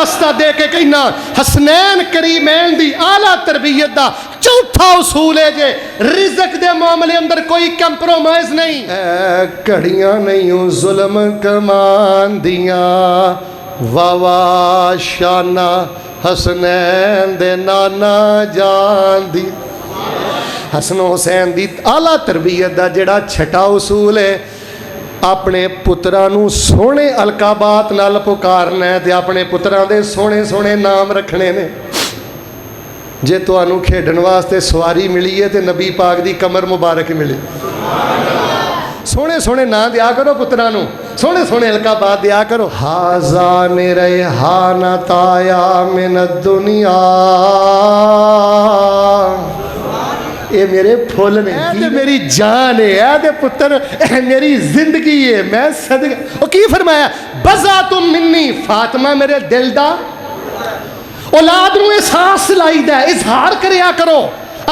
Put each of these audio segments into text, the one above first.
واسطہ دے کے کہنا حسنین کریمین دی اعلیٰ تربیت دا چوتھا اصول ہے جے رزق دے معاملے اندر کوئی کمپرومائز نہیں. گھڑیاں نہیں ظلم کمان دیاں واوا شانہ حسنین دے نانا جان دی. حسن حسین دی اعلیٰ تربیت دا جڑا چھٹا اصول ہے اپنے پترانو سونے القابات نال پکارنا ہے تے اپنے پتران دے سونے سونے نام رکھنے نے. جے تانوں کھیڈن واسطے سواری ملی ہے تے نبی پاک دی کمر مبارک ملی. سونے سونے نام دیا کرو پترانو, سونے سونے القابات دیا کرو. حاضان ریحان تایا من الدنیا, اے میرے پھول نے, اے میری جان ہے, اے پتر اے میری زندگی ہے, میں صدقہ. وہ کی فرمایا بزاتم منی, فاطمہ میرے دل دا. اولاد نو احساس لائی دا, اظہار کریا کرو.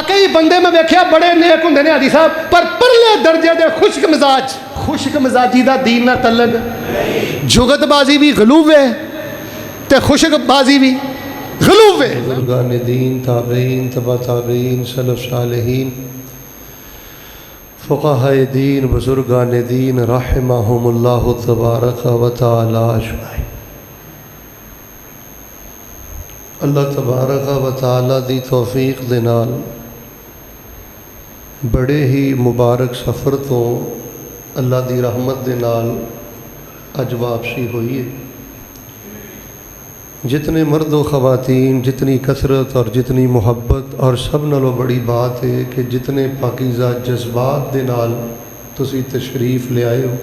کئی بندے میں ویکھیا بڑے نیک ہوندے نے حاجی صاحب, پر پرلے درجے دے خشک مزاج. خشک مزاجی دا دین نہ تعلق. جگت بازی بھی غلو ہے تے خشک بازی بھی غلو ہے. بزرگان دین, تابعین, تبع تابعین, سلف صالحین, فقہاء دین, بزرگان دین رحمہم اللہ تبارک و تعالی اجمعین. اللہ تبارک و تعالی دی توفیق دے نال بڑے ہی مبارک سفر تو اللہ دی رحمت دے نال اج واپسی ہوئی ہے. جتنے مرد و خواتین, جتنی کثرت اور جتنی محبت, اور سب نالوں بڑی بات ہے کہ جتنے پاکیزہ جذبات دے نال تسی تشریف لے آئے ہو.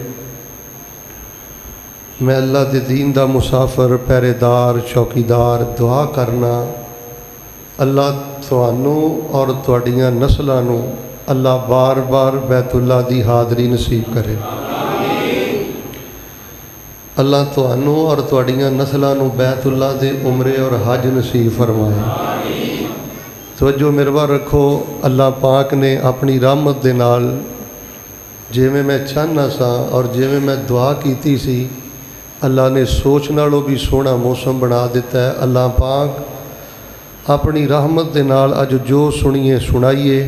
میں اللہ دے دین دا مسافر, پہرے دار, چوکیدار دعا کرنا اللہ تھانوں اور تواڈیاں نسلاں نوں اللہ بار بار بیت اللہ دی حاضری نصیب کرے. اللہ تانوں اور تواڈیاں نسلاں نوں بیت اللہ دے عمرے اور حج نصیب فرمائے. توجہ مروا رکھو, اللہ پاک نے اپنی رحمت دے نال جویں میں چاہنا سا اور جویں میں دعا کیتی سی, اللہ نے سوچ نالوں بھی سونا موسم بنا دیتا ہے. اللہ پاک اپنی رحمت دے نال اج جو سنیے سنائیے,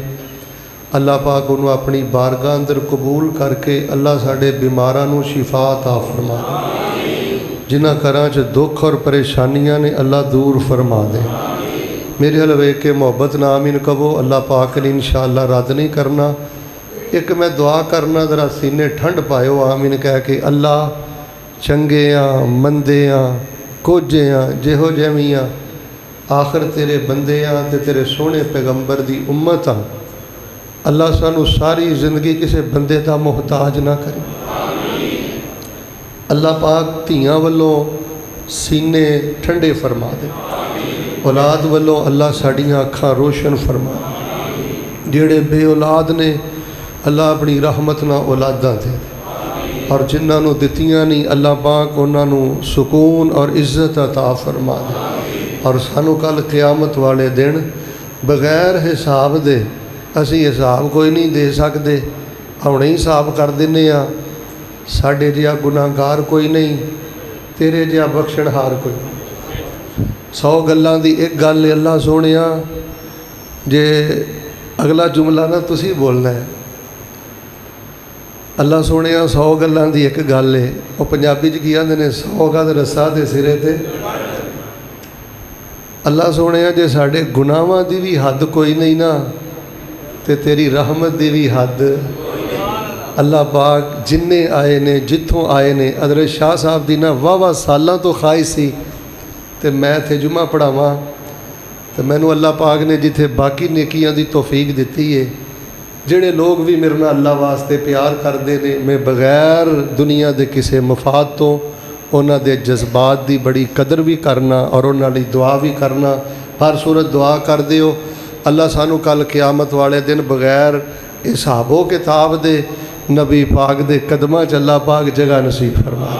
اللہ پاک انہوں اپنی بارگاہ اندر قبول کر کے اللہ ساڈے بیماراں نوں شفا عطا فرما دے. جنہ گھراں چ دکھ اور پریشانیاں نے اللہ دور فرما دے. میرے حل ویکھ کے محبت نہ آمین کہو. اللہ پاک نے انشاءاللہ رد نہیں کرنا. ایک میں دعا کرنا, ذرا سینے ٹھنڈ پائیو آمین کہہ کے. اللہ چنگے ہاں, مندے ہاں, کوجے ہاں, جہو جہویں آخر تیرے بندے ہاں تے تیرے سونے پیغمبر دی امت ہاں. اللہ سانو ساری زندگی کسے بندے دا محتاج نہ کرے. اللہ پاک دھیاں والوں سینے ٹھنڈے فرما دے. اولاد والوں اللہ ساڑیاں اکھاں روشن فرما. جڑے بے اولاد نے اللہ اپنی رحمت نہ اولاداں دے, اور جنہاں نوں دتیاں نہیں اللہ پاک انہاں نوں سکون اور عزت عطا فرما دے. اور سانو کل قیامت والے دن بغیر حساب دے, اسی حساب کوئی نہیں دے سکتے, ہمیں ہی حساب کر دینے ہاں. ساڈے جہا گناہگار کوئی نہیں, تیرے جہا بخشن ہار کوئی. 100 گلاں دی ایک گل اللہ سونیا, جے اگلا جملہ نہ تسی بولنا ہے. اللہ سونیا 100 گلاں دی ایک گل ہے. وہ پنجابی چ کی آندے نے 100 گز رسا دے سرے تے. اللہ سونیا جے ساڈے گناہاں دی بھی حد کوئی نہیں نا, تے تیری رحمت دی بھی حد. اللہ پاک جننے آئے نے, جتھوں آئے نے, حضرت شاہ صاحب دی نا واہ سالاں تو خواہش سی تے میں تھے جمعہ پڑھاواں, تے مینوں اللہ پاک نے جتھے باقی نیکیاں دی توفیق دیتی ہے. جڑے لوگ بھی میرے نال اللہ واسطے پیار کردے نے, میں بغیر دنیا دے کسے مفاد تو انہاں دے جذبات دی بڑی قدر بھی کرنا اور انہاں لئی دعا بھی کرنا. ہر صورت دعا کر دیو. اللہ سانو کل قیامت والے دن بغیر حساب و کتاب دے نبی پاک دے قدمہ چ اللہ پاک جگہ نصیب فرما.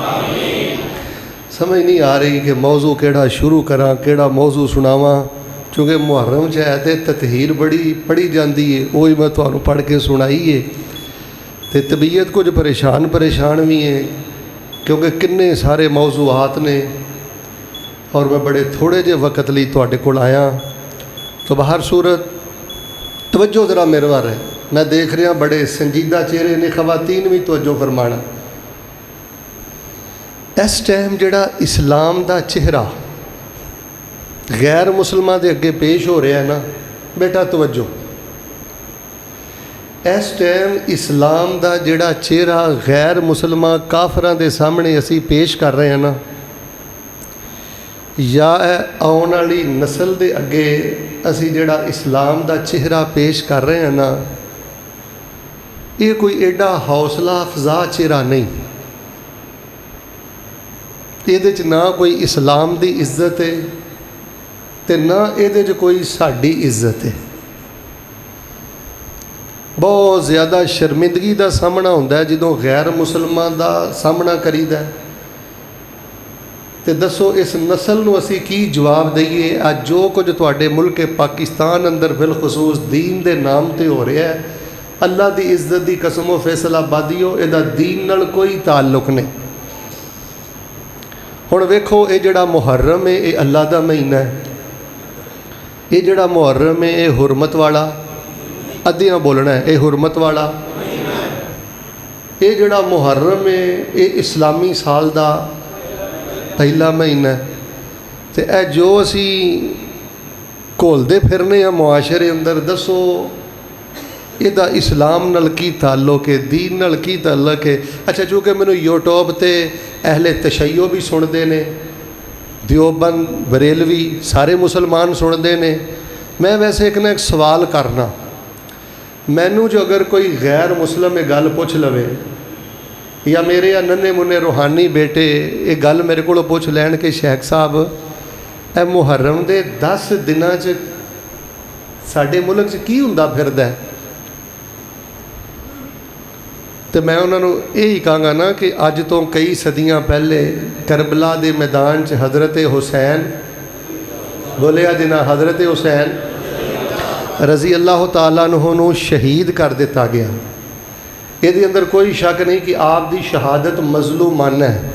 سمجھ نہیں آ رہی کہ موضوع کیڑا شروع کراں, کیڑا موضوع سناواں, چونکہ محرم چ ہے تے تطہیر بڑی پڑھی جاندی ہے, وہی میں تمہیں پڑھ کے سنائی ہے. تے طبیعت کچھ پریشان بھی ہے, کیونکہ کنے سارے موضوعات نے. और मैं बड़े थोड़े जे वक्त लिए तुहाडे कोल आया। तो बाहर सूरत तवज्जो ज़रा मेरे वाल है, मैं देख रहा बड़े संजीदा चेहरे ने, खवातीन भी तवज्जो फरमाना। इस टाइम जिहड़ा इस्लाम दा चेहरा गैर मुसलमान के अगे पेश हो रहा है ना, बेटा तवज्जो, इस टाइम इस्लाम का जिहड़ा चेहरा गैर मुसलमान काफरां दे सामने असी पेश कर रहे हैं ना, या आने वाली नस्ल के अगे असी जिहड़ा इस्लाम का चेहरा पेश कर रहे हैं ना, ये कोई एडा हौसला अफजा चेहरा नहीं। ये ना कोई इस्लाम की इज्जत है तो ना ये कोई साड़ी इज्जत है। बहुत ज़्यादा शर्मिंदगी का सामना होंदा है जो गैर मुसलमान का सामना करीदा है। तो दसो इस नस्ल नूं असी की जवाब दईए? अज जो कुछ तुहाडे मुल्क पाकिस्तान अंदर बिलखसूस दीन के नाम पर हो रहा है, अल्लाह की इज्जत की कसमो फैसलाबादियो, इहदा दीन नाल कोई ताल्लुक नहीं। हुण वेखो, ये जिहड़ा मुहर्रम है ये अल्लाह का महीना है। ये जिहड़ा मुहर्रम है ये हुरमत वाला, अद्धियां बोलना है, ये हुरमत वाला। ये जिहड़ा मुहर्रम है ये इस्लामी साल का पहला महीना है। तो यह जो असी घोलते फिरने हैं मुआशरे अंदर, दसो इहदा इस्लाम नाल की ताल्लुक है, दीन नाल की ताल्लुक है? अच्छा, चूँकि मैनू यूट्यूब ते अहले तशय्यो भी सुनते हैं, दियोबंद बरेलवी सारे मुसलमान सुनते हैं। मैं वैसे एक ना एक सवाल करना, मैनू जो अगर कोई गैर मुसलम ये गल पुछ लवे, या मेरे या नन्हे मुन्ने रूहानी बेटे ये गल मेरे को पुछ लैन कि शेख साहब ए मुहर्रम के 10 दिनों च साडे मुल्क च की हुंदा फिरदा है, तो मैं उन्होंने यही कहांगा ना कि अज तो कई सदियां पहले करबला के मैदान च हज़रत हुसैन, बोलिया जिना हज़रत हुसैन रज़ी अल्लाह तआला अन्हु नूं शहीद कर दिता गया। ये अंदर कोई शक नहीं कि आप दी शहादत मज़लूमाना है,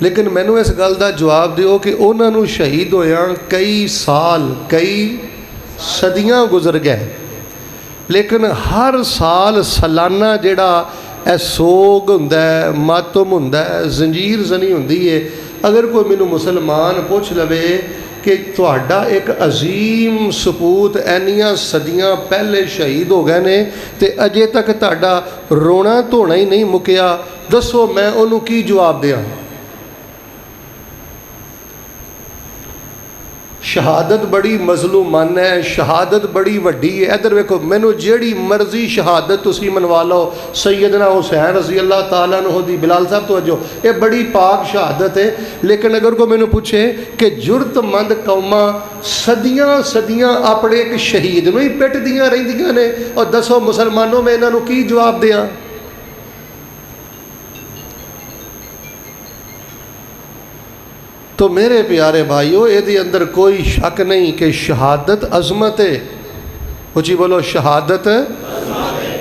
लेकिन मैनू इस गल का जवाब दिओ कि उन्होंने शहीद होया कई साल, कई सदियां गुजर गए, लेकिन हर साल सालाना जिहड़ा ए सोग हुंदा है, मातम हुंदा है, जंजीर जनी हुंदी है। अगर कोई मैनू मुसलमान पुछ लवे कि तुहाडा एक अजीम सपूत इन्नियां सदियां पहले शहीद हो गए ने ते अजे तक तुहाडा रोना धोना ही नहीं मुकिया, दसो मैं उन्होंने की जवाब दियां? शहादत बड़ी मजलूमाना है, शहादत बड़ी वड्डी है। इधर वेखो, मैनू जेड़ी मर्जी शहादत तुसी मनवा लो, सैयदना हुसैन रज़ी अल्लाह तआला अन्हु दी, बिलाल साहब तो अजो ये बड़ी पाक शहादत है। लेकिन अगर कोई मैनू पूछे कि जुरतमंद कौमां सदियां सदियां अपने एक शहीद नूं ही पिटदियां रहिंदियां ने, और दसो मुसलमानों मैं इन्हां नूं की जवाब दियां? तो मेरे प्यारे भाइयों, ये अंदर कोई शक नहीं कि शहादत अजमत है। उची बोलो, शहादत।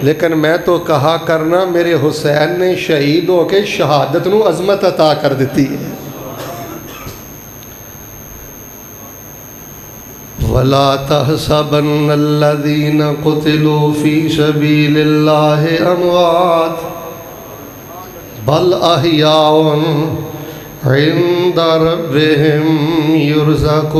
लेकिन मैं तो कहा करना, मेरे हुसैन ने शहीद हो के शहादत नूं अजमत अता कर दी है। वला तहसबन्नल्लज़ीना कुतिलू फी सबीलिल्लाहि अमवात बल अहयाउन इंद रब्बिहिम युरज़क़ून।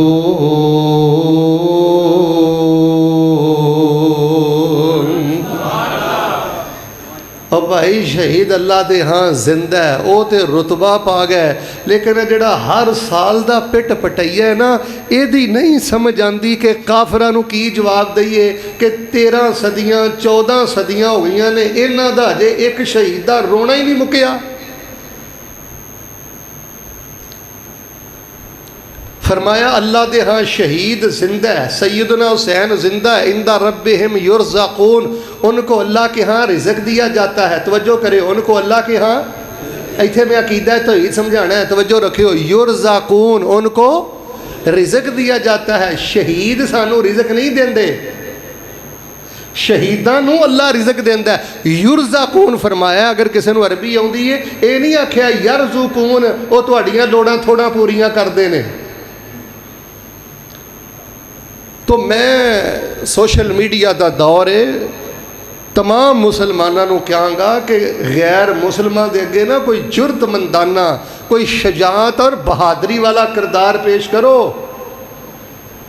और भाई शहीद अल्लाह दे हाँ जिंदा है, वो तो रुतबा पा गया, लेकिन जिहड़ा हर साल का पिट पटाइया है ना, यदी नहीं समझ आती कि काफरां नूं की जवाब दईए कि 13 सदियां 14 सदियां हो गई ने, इन्हां दा अजे एक शहीद दा रोना ही नहीं मुकिया। फरमाया अल्लाह दे हाँ शहीद जिंदा है, सैयदना हुसैन जिंदा है, इंदा रब्बिहिम युरज़क़ून, उनको अल्लाह के हाँ रिज़्क़ दिया जाता है। तवज्जो करे, उनको अल्लाह के हाँ, इत्थे मैं अकीदा तौहीद समझाना है, तवज्जो रखियो, युरज़क़ून, उनको रिज़्क़ दिया जाता है। शहीद सानू रिज़्क़ नहीं देंदे, शहीदां नूं अल्लाह रिज़्क़ देंदा है। युरज़क़ून फरमाया, अगर किसी नूं अरबी आउंदी है, ये नहीं आख्या यरज़ुकून, वो तुहाड़ियां लोड़ां थोड़ा पूरियां करदे ने, تو میں سوشل میڈیا دا دور ہے، تمام مسلمانوں کو کہاں گا کہ غیر مسلمان دے اگے نا کوئی جرت مندانہ، کوئی شجاعت اور بہادری والا کردار پیش کرو۔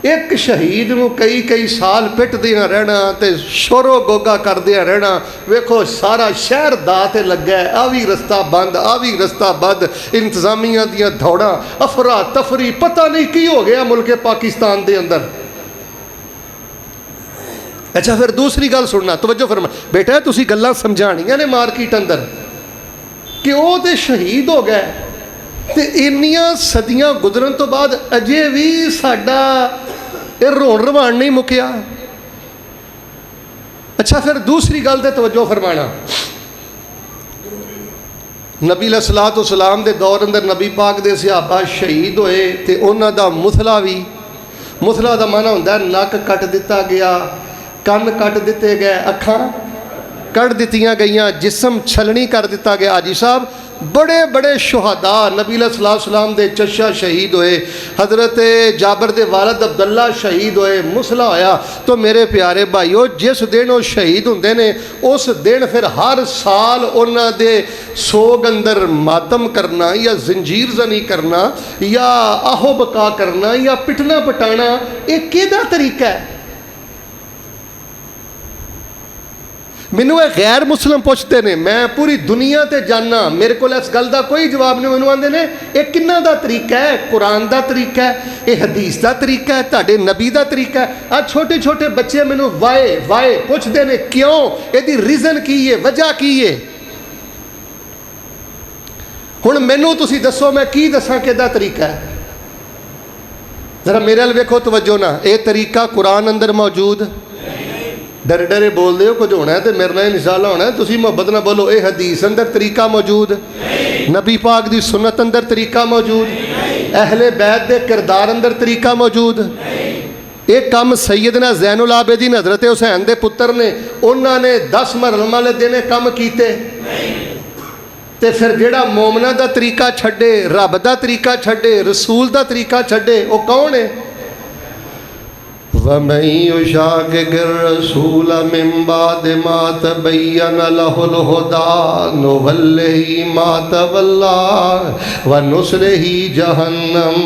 ایک شہید نو کئی سال پٹ دیا رہنا تے شورو گوگا کر دیا رہنا، ویکھو سارا شہر دا تے لگا ہے، آوی رستہ بند، آوی رستہ بند، انتظامیہ دیا دھوڑا، افرا تفری، پتہ نہیں کی ہو گیا ملک پاکستان دے اندر۔ اچھا پھر دوسری گل سننا، توجہ فرما بیٹا، تسی گلاں سمجھانیاں نے مارکیٹ اندر کہ وہ تے شہید ہو گئے تے انیاں صدیاں گزرن تو بعد اجے بھی ساڈا یہ رون روان نہیں مکیا۔ اچھا پھر دوسری گل تے توجہ فرمانا، نبی علیہ الصلوۃ والسلام دے دور اندر نبی پاک دے صحابہ شہید ہوئے تے انہاں دا مثلا بھی، مثلا دا معنی ہوندا ہے نک کٹ دتا گیا، کن کٹ دیتے گئے، اکھاں کٹ دتیاں گئیاں، جسم چھلنی کر دیتا گیا۔ حاجی صاحب بڑے بڑے شہداء نبی علیہ السلام دے چچا شہید ہوئے، حضرت جابر دے والد عبداللہ شہید ہوئے، مسلا ہویا۔ تو میرے پیارے بھائیو، جس دن وہ شہید ہوندے نے اس دن پھر ہر سال انہاں دے سوگ اندر ماتم کرنا یا زنجیر زنی کرنا یا آہو بکا کرنا یا پٹنا پٹانا، یہ کیدا طریقہ ہے؟ مینوں اے غیر مسلم پوچھتے نے، میں پوری دنیا تے جاننا، میرے کو اس گل دا کوئی جواب نہیں۔ مینوں آندے نے اے کنہاں دا طریقہ ہے؟ قرآن دا طریقہ ہے، اے حدیث دا طریقہ ہے، تہاڈے نبی دا طریقہ ہے؟ آج چھوٹے چھوٹے بچے مینوں وائے پوچھتے نے کیوں، اے دی ریزن کی ہے، وجہ کی ہے؟ ہن مینوں تسی دسو میں کی دساں کیدا طریقہ ہے؟ ذرا میرے ال ویکھو توجہ نہ، اے طریقہ قرآن اندر موجود، ڈرے ڈرے بول دے ہو کچھ ہونا ہے تو میرے نال انشاءاللہ ہونا ہے، تسی محبت نہ بولو۔ اے حدیث اندر طریقہ موجود، نبی پاک دی سنت اندر طریقہ موجود، اہل بیت دے کردار اندر طریقہ موجود۔ ایک کام سیدنا زین العابدین حضرت حسین دے پتر نے، انہوں نے 10 محرم والے دن کام کیتے، تے پھر جیڑا مومنہ دا طریقہ چھڑے، رب دا طریقہ چھڑے، رسول دا طریقہ چھڑے، وہ کون ہے؟ وَمَن يُشَاقِقِ الرَّسُولَ مِن بَعْدِ مَا تَبَيَّنَ لَهُ الْهُدَىٰ نُوَلِّهِ مَا تَوَلَّىٰ وَنُصْلِهِ جَهَنَّمَ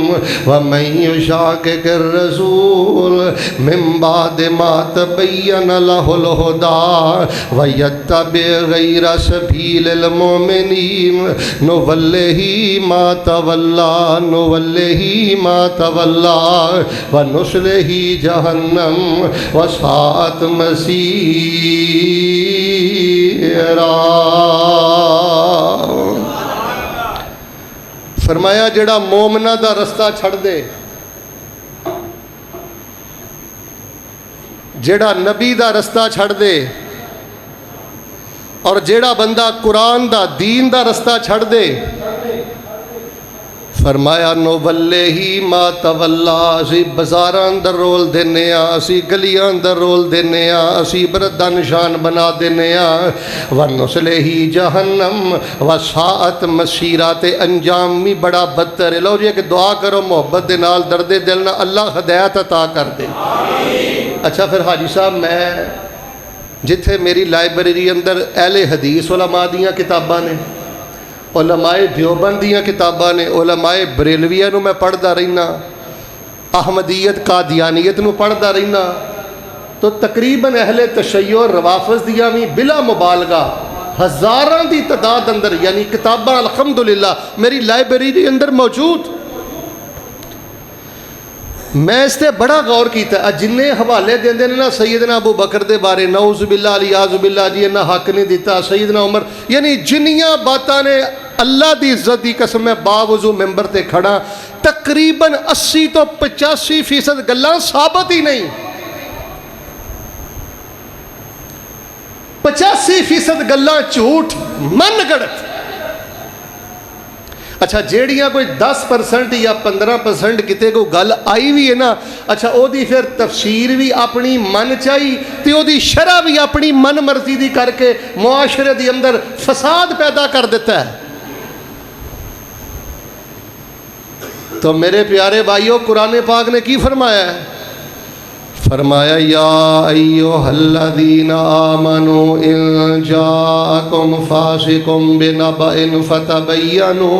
وَمَن يُشَاقِقِ الرَّسُولَ مِن بَعْدِ مَا تَبَيَّنَ لَهُ الْهُدَىٰ وَيَتَّبِعْ غَيْرَ سَبِيلِ الْمُؤْمِنِينَ نُوَلِّهِ مَا تَوَلَّىٰ وَنُصْلِهِ جہنم وساعت مسیرا۔ فرمایا جڑا مومنہ دا رستہ چھڑ دے، جڑا نبی دا رستہ چھڑ دے، اور جڑا بندہ قرآن دا دین دا رستہ چھڑ دے، فرمایا نوَلِّهِ مَا تَوَلَّىٰ، اسی بازاراں اندر رول دینے ہاں، اسی گلیاں اندر رول دینے ہاں، اسی عبرت دا نشان بنا دینے ہاں، وَنُصْلِهِ جَهَنَّمَ وَسَاءَتْ مَصِیرًا، تے انجام بھی بڑا بدتر ہے۔ لو جی کہ دعا کرو محبت دے نال، درد دل نہ، اللہ ہدایت عطا کر دے۔ اچھا پھر حاجی صاحب، میں جتھے میری لائبریری اندر اہل حدیث علماء دیاں کتاباں نے، علماء دیوبند دیاں کتاباں نے، علماء بریلویہ نو میں پڑھدا رہنا، احمدیت قادیانیت نو پڑھدا رہنا، تو تقریباً اہل تشیع روافض دیاں بھی بلا مبالغہ ہزاراں دی تعداد اندر، یعنی کتاباں الحمدللہ میری لائبریری اندر موجود۔ میں اس تے بڑا غور کیتا ہے، جنہیں حوالے دیندے نے نا سیدنا ابو بکر دے بارے، نعوذ باللہ علیہ باللہ جی انہاں حق نہیں دیتا، سیدنا عمر، یعنی جنیاں باتاں نے، اللہ دی عزت دی قسم میں باوضو ممبر تے کھڑا، تقریباً 80 تو 85% گلاں ثابت ہی نہیں، 85% گلاں جھوٹ من گڑت۔ اچھا جیڑیاں کوئی 10% یا 15% کتے کو گل آئی بھی ہے نا، اچھا او دی پھر تفسیر بھی اپنی من چاہی تے او دی شرح بھی اپنی من مرضی دی کر کے معاشرے دی اندر فساد پیدا کر دیتا ہے۔ تو میرے پیارے بھائیو، قرآن پاک نے کی فرمایا ہے؟ फरमाया या अय्युहल्लज़ीना आमनू इन जाअकुम फासिकुम बिनबइन फतबय्यनू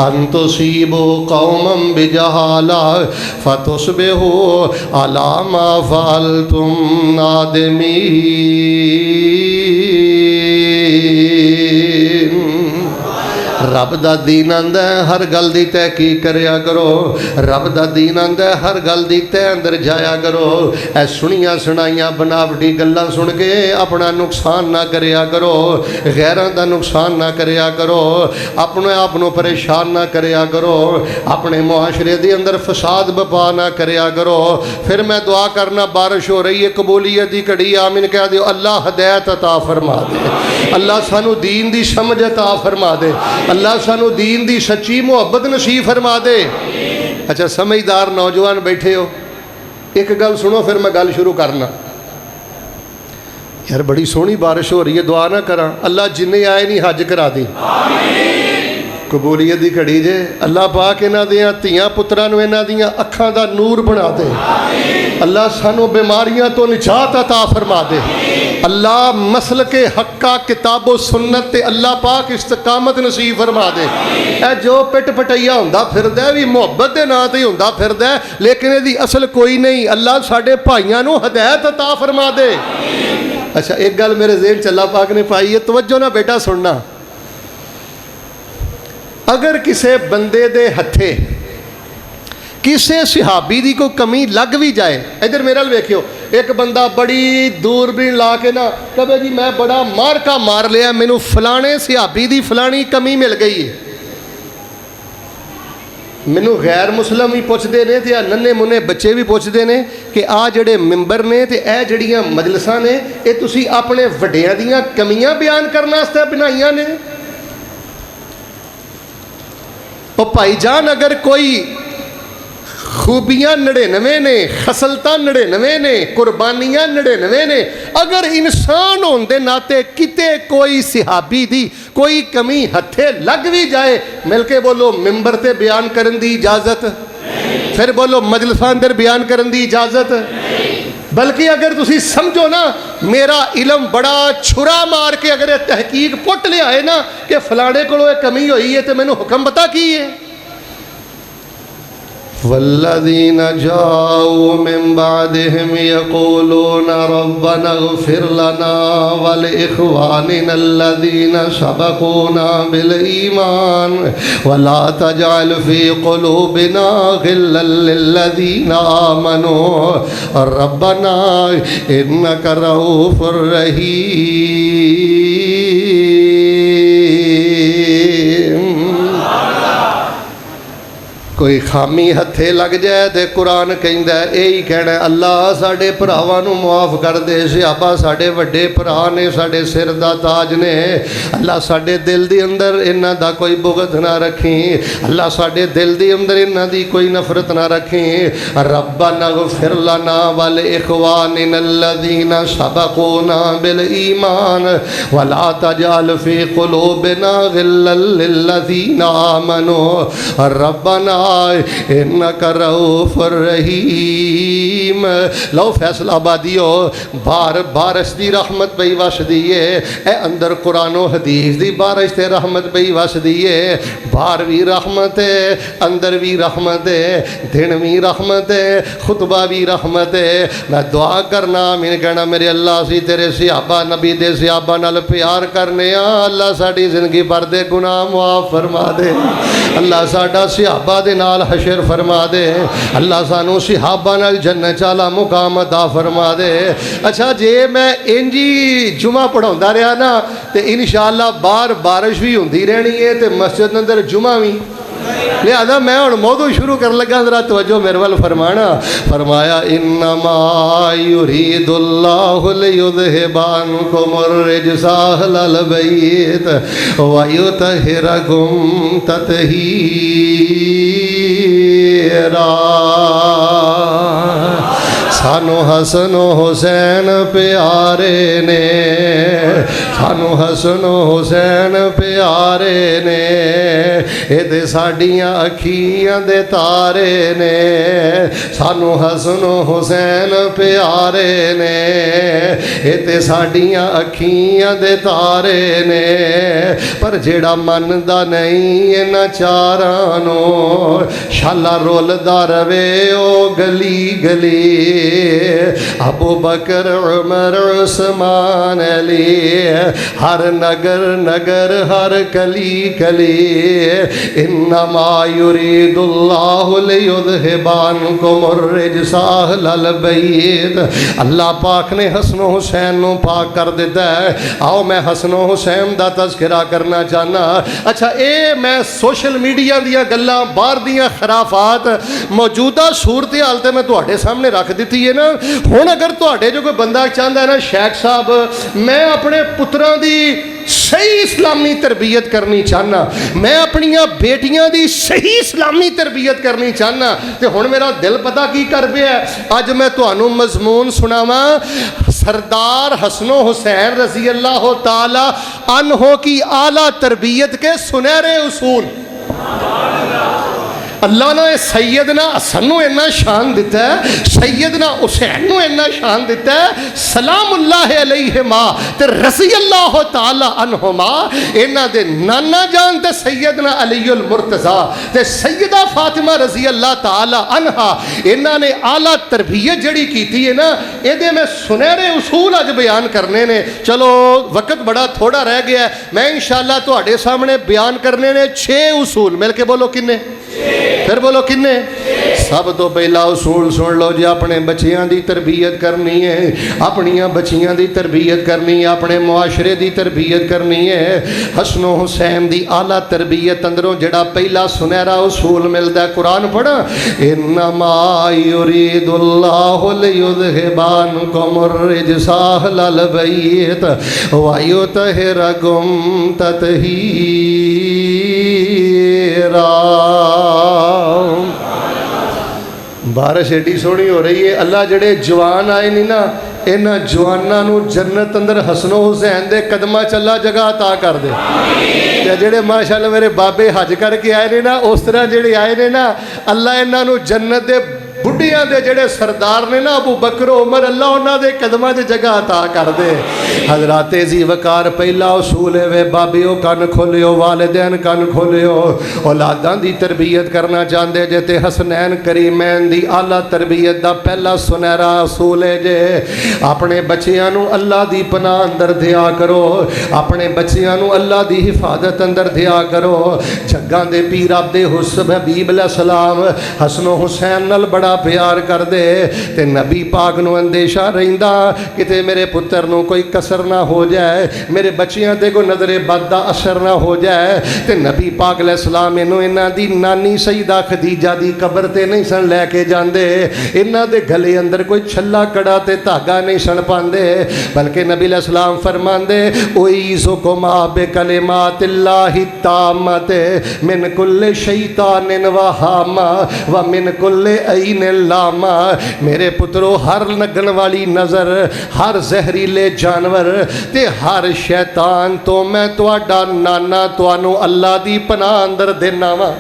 अन तुसीबू कौमम बिजहाला फतुस्बिहू अला मा फ़अलतुम नादिमीन। रब दा दीन आंदा हर गल दी तहकीक करया करो। रब दा दीन आंदा हर गल दी तह अंदर जाया करो। ऐ सुनिया सुनाइयां बनावटी गल्लां सुन के अपना नुकसान ना करया करो, गैरां दा नुकसान ना करया करो, अपने आप नूं परेशान ना करया करो, अपने मुआशरे दे अंदर फसाद बपा ना करया करो। फिर मैं दुआ करना बारिश हो रही है कबूलियत दी घड़ी आमीन कह दियो। अल्लाह हदायत अता फरमा दे, अल्लाह सानू दीन दी समझ अता फरमा दे, अल्लाह सानू दीन दी सच्ची मुहब्बत नसीब फरमा दे। अच्छा समझदार नौजवान बैठे हो, एक गल सुनो फिर मैं गल शुरू करना। यार बड़ी सोहनी बारिश हो रही है, दुआ ना करा अल्लाह जिन्ने आए नहीं हज करा दी, कबूलियत दी घड़ी जे। अल्लाह पाक इन्हां दियां धीआं पुत्रां नूं इन्हां दियां अखां दा नूर बना दे। अल्लाह सानू बीमारियां तो निजात अता फरमा दे। अल्लाह मसल के हक्का किताबो सुन्नत ते अल्लाह पाक इस्तकामत नसीब फरमा दे। ए जो पिट पटैया हुंदा फिरदा भी मुहब्बत दे नां ते हुंदा फिरदा, लेकिन इहदी असल कोई नहीं। अल्लाह साडे भाइयां नूं हदायत अता फरमा दे। अच्छा एक गल मेरे ज़हन च अल्लाह पाक ने पाई है, तवज्जो ना बेटा सुनना। अगर किसी बंदे दे हथे किसी सिहाबी की कोई कमी लग भी जाए, इधर मेरे वेखियो, एक बंदा बड़ी दूरबीन ला के ना कहे जी मैं बड़ा मारका मार लिया, मैनू फलाने सिहाबी की फलानी कमी मिल गई है। मैनू गैर मुस्लिम भी पुछते ने ते नन्हे मुन्ने बच्चे भी पुछते ने कि आ जड़े मिंबर ने ते ए जड़ियां मजलिसां ने ये तुसी अपने वड्डियां दियां कमियां बयान करने वास्ते बनाईयां ने। ओ भाईजान अगर कोई खूबियाँ 99 ने, खसलतां 99 ने, कुर्बानियाँ 99 ने, अगर इंसान होने के नाते किते कोई सिहाबी दी कोई कमी हथे लग भी जाए, मिल के बोलो मिंबर ते बयान करने की इजाजत, फिर बोलो मजलिसां अंदर बयान करने की इजाजत। बल्कि अगर तुसी समझो ना मेरा इलम बड़ा छुरा मार के अगर तहकीक पुट लिया है ना कि फलाने को कमी हुई है तो मैनू हुक्म पता की है। वल्लज़ीन जाऊ मिन बादिहिम यक़ूलून रब्बना इग़फ़िर लना वल इख़वानिना अल्लज़ीना सबक़ूना बिल ईमान वला तजअल फ़ी क़ुलूबिना ग़िल्लन लिल्लज़ीना आमनू रब्बना इन्नका रऊफ़ुर रहीम। कोई खामी हथे लग जाए तो कुरान कहता है यही कहना अल्लाह साडे भरावां नूं मुआफ़ कर दे। सिहाबा साडे वड्डे भरा ने, साडे सिर दा ताज ने। अल्लाह साडे दिल दे अंदर इन्हां दा कोई बुग़्ज़ ना रखी, अल्लाह साडे दिल दे अंदर इन्हां दी कोई नफरत ना रखी। रब्बना इग़फ़िर लना वल इख़वानिना अल्लज़ीना सबक़ूना बिल ईमान वला तजअल फ़ी क़ुलूबिना ग़िल्लन लिल्लज़ीना आमनू रब्बना इन्नका रऊफ़ुर रहीम। लो फैसलाबादियो बार बारिश दी रहमत पई वसदी है, ए अंदर कुरानो हदीस दी बारिश ते रहमत पई वसदी है। बाहर भी रहमत है, अंदर भी रहमत है, दिन भी रहमत है, खुतबा भी रहमत है। मैं दुआ करना मैंने कहना मेरे अल्लाह सी तेरे सिहाबा नबी दे सिहाबा नाल प्यार करने अल्लाह साडी जिंदगी भर दे गुनाह मुआफ़ फरमा दे। अल्लाह साडा सिहाबा दे नाल हशर फरमा दे। अल्लाह सानू सिहाबा नाल जन्नत वाला मुकाम अता फरमा दे। अच्छा जे मैं इंजी जुमा पढ़ाउंदा रहा ना तो इंशाअल्लाह बाहर बारिश भी होंदी रहनी है तो मस्जिद अंदर जुमा भी। लिहाजा मैं हुण मौजू शुरू कर लगा, जरा तवज्जो मेरे वाल फरमाना। फरमाया इन्नमा युरीदुल्लाहु लियुज़हिबा अन्कुमुर रिज्सा अहलल बैत व युतहिरकुम तत्हीरा। सानू हसन हुसैन प्यारे ने, सानू हसन हुसैन प्यारे ने, ये साड़ियाँ अखियाँ दे तारे ने। सानू हसन हुसैन प्यारे ने, ये ते साडियां अखियां दे तारे ने, पर जेड़ा मनदा नहीं इन्हां चारां नूं, शाला रोलदा रवे ओ गली गली। अबू बकर उमर उस्मान अली, हर नगर नगर हर कली कली। इन्नमा युरीदुल्लाहु लियुज़हिबानकुमुर रिजसा अहलल बैत। अल्लाह पाक ने हसन हुसैन नूं पाक कर दिता है। आओ मैं हसन हुसैन दा तज़किरा करना चाहना। अच्छा, ये मैं सोशल मीडिया दियां गल्लां, बाहर दियां खराफात, मौजूदा सूरत हाल ते मैं तुहाडे सामने रख दी है ना। हुण अगर तुहाडे जो कोई बंदा चाहता है ना, शेख साहब मैं अपने पुत्रां दी सही इस्लामी तरबियत करनी चाहना, मैं अपनियां बेटियां दी सही इस्लामी तरबियत करनी चाहना, तो हुण मेरा दिल पता की कर पिया। अज मैं तुहानू मजमून सुनावा सरदार हसनो हुसैन रजी अल्लाह ताला अन्हो की आला तरबियत के सुनहरे उसूल। अल्लाह ने सैयदना हसन नूं इन्ना शान दिता है, सैयदना हुसैन नूं इन्ना शान दिता है, सलामुल्लाह अलैहिमा ते रज़ी अल्लाह ताला अन्हुमा। इन्हां दे नाना जान ते सैयदना अलीउल मुर्तज़ा ते सैयदा फातिमा रज़ी अल्लाह ताला अन्हा, इन्हां ने आला तरबियत जड़ी कीती है ना, इहदे में सुनहरे उसूल अज बयान करने ने। चलो वक्त बड़ा थोड़ा रह गया, मैं इंशाअल्लाह तुहाडे सामने बयान करने ने 6 उसूल। मिल के बोलो किन्ने? फिर बोलो किन्ने? सब तो पहला उसूल सुन लो जी, अपने बच्चियां दी तरबियत करनी है, अपनियां बच्चियां दी तरबियत करनी है, अपने मुआशरे दी तरबियत करनी है। हसनो हुसैन दी आला तरबियत अंदरों जड़ा पहला सुनहरा उसूल मिलता है, कुरान पढ़ा, इन्नमा युरीदुल्लाहु लियुज़हिबानकुमुर रिजसा अहलल बैत व युतहिरकुम तत्हीरा। बारिश एडी सोहनी हो रही है। अल्लाह जड़े जवान आए नहीं ना, इन्हां जवानां नूं जन्नत अंदर हसनो हुसैन दे कदमां चला जगह अता कर दे। ते जेड़े माशाअल्लाह मेरे बाबे हज करके आए ने ना, उस तरह जेड़े आए ने ना, अल्लाह इन्हां नूं जन्नत दे बुढ़ियां दे जेड़े सरदार ने ना अबू बकर उमर, अल्लाह उन्हां दे कदमां च जगह अता कर दे। हजराते जी वकार पहला उसूल है वे बाबियो कन खोलियो, वालिदैन कन खोलियो। औलादां दी तरबियत करना चाहते जे ते हसनैन करीमैन दी आला तरबियत दा पहला सुनहरा उसूल है जे अपने बच्चियां नूं अल्लाह दी पनाह अंदर दिया करो, अपने बच्चियां नूं अल्लाह दी हिफाजत अंदर दिया करो। जग्गां दे पीर अब्दे हुस्न हबीब अलैहिस्सलाम हसनो हुसैन नाल बड़ा प्यार कर दे, ते नबी पाक नूं अंदेशा रहिंदा किते मेरे पुत्र नूं कोई कसर ना हो जाए, मेरे बच्चियां ते कोई नजरे बद दा असर ना हो जाए। ते नबी पाक अलैहिस्सलाम इन्हूं इन्हां दी नानी सईदा खदीजा दी कब्र ते नहीं सन लैके जांदे, इन्हां दे गले अंदर कोई छल्ला कड़ा ते धागा नहीं सन पांदे, बल्कि नबी अलैहिस्सलाम फरमांदे उईज़ुकुमा बिकलिमातिल्लाहि ताम्मति मिन कुल्लि शैतानिन व हामा व मिन कुल्लि ऐन लामा। मेरे पुत्रो, हर लगन वाली नज़र, हर जहरीले जानवर ते हर शैतान तो मैं तुहाडा नाना तुहानू अल्लाह दी पनाह अंदर देना वा।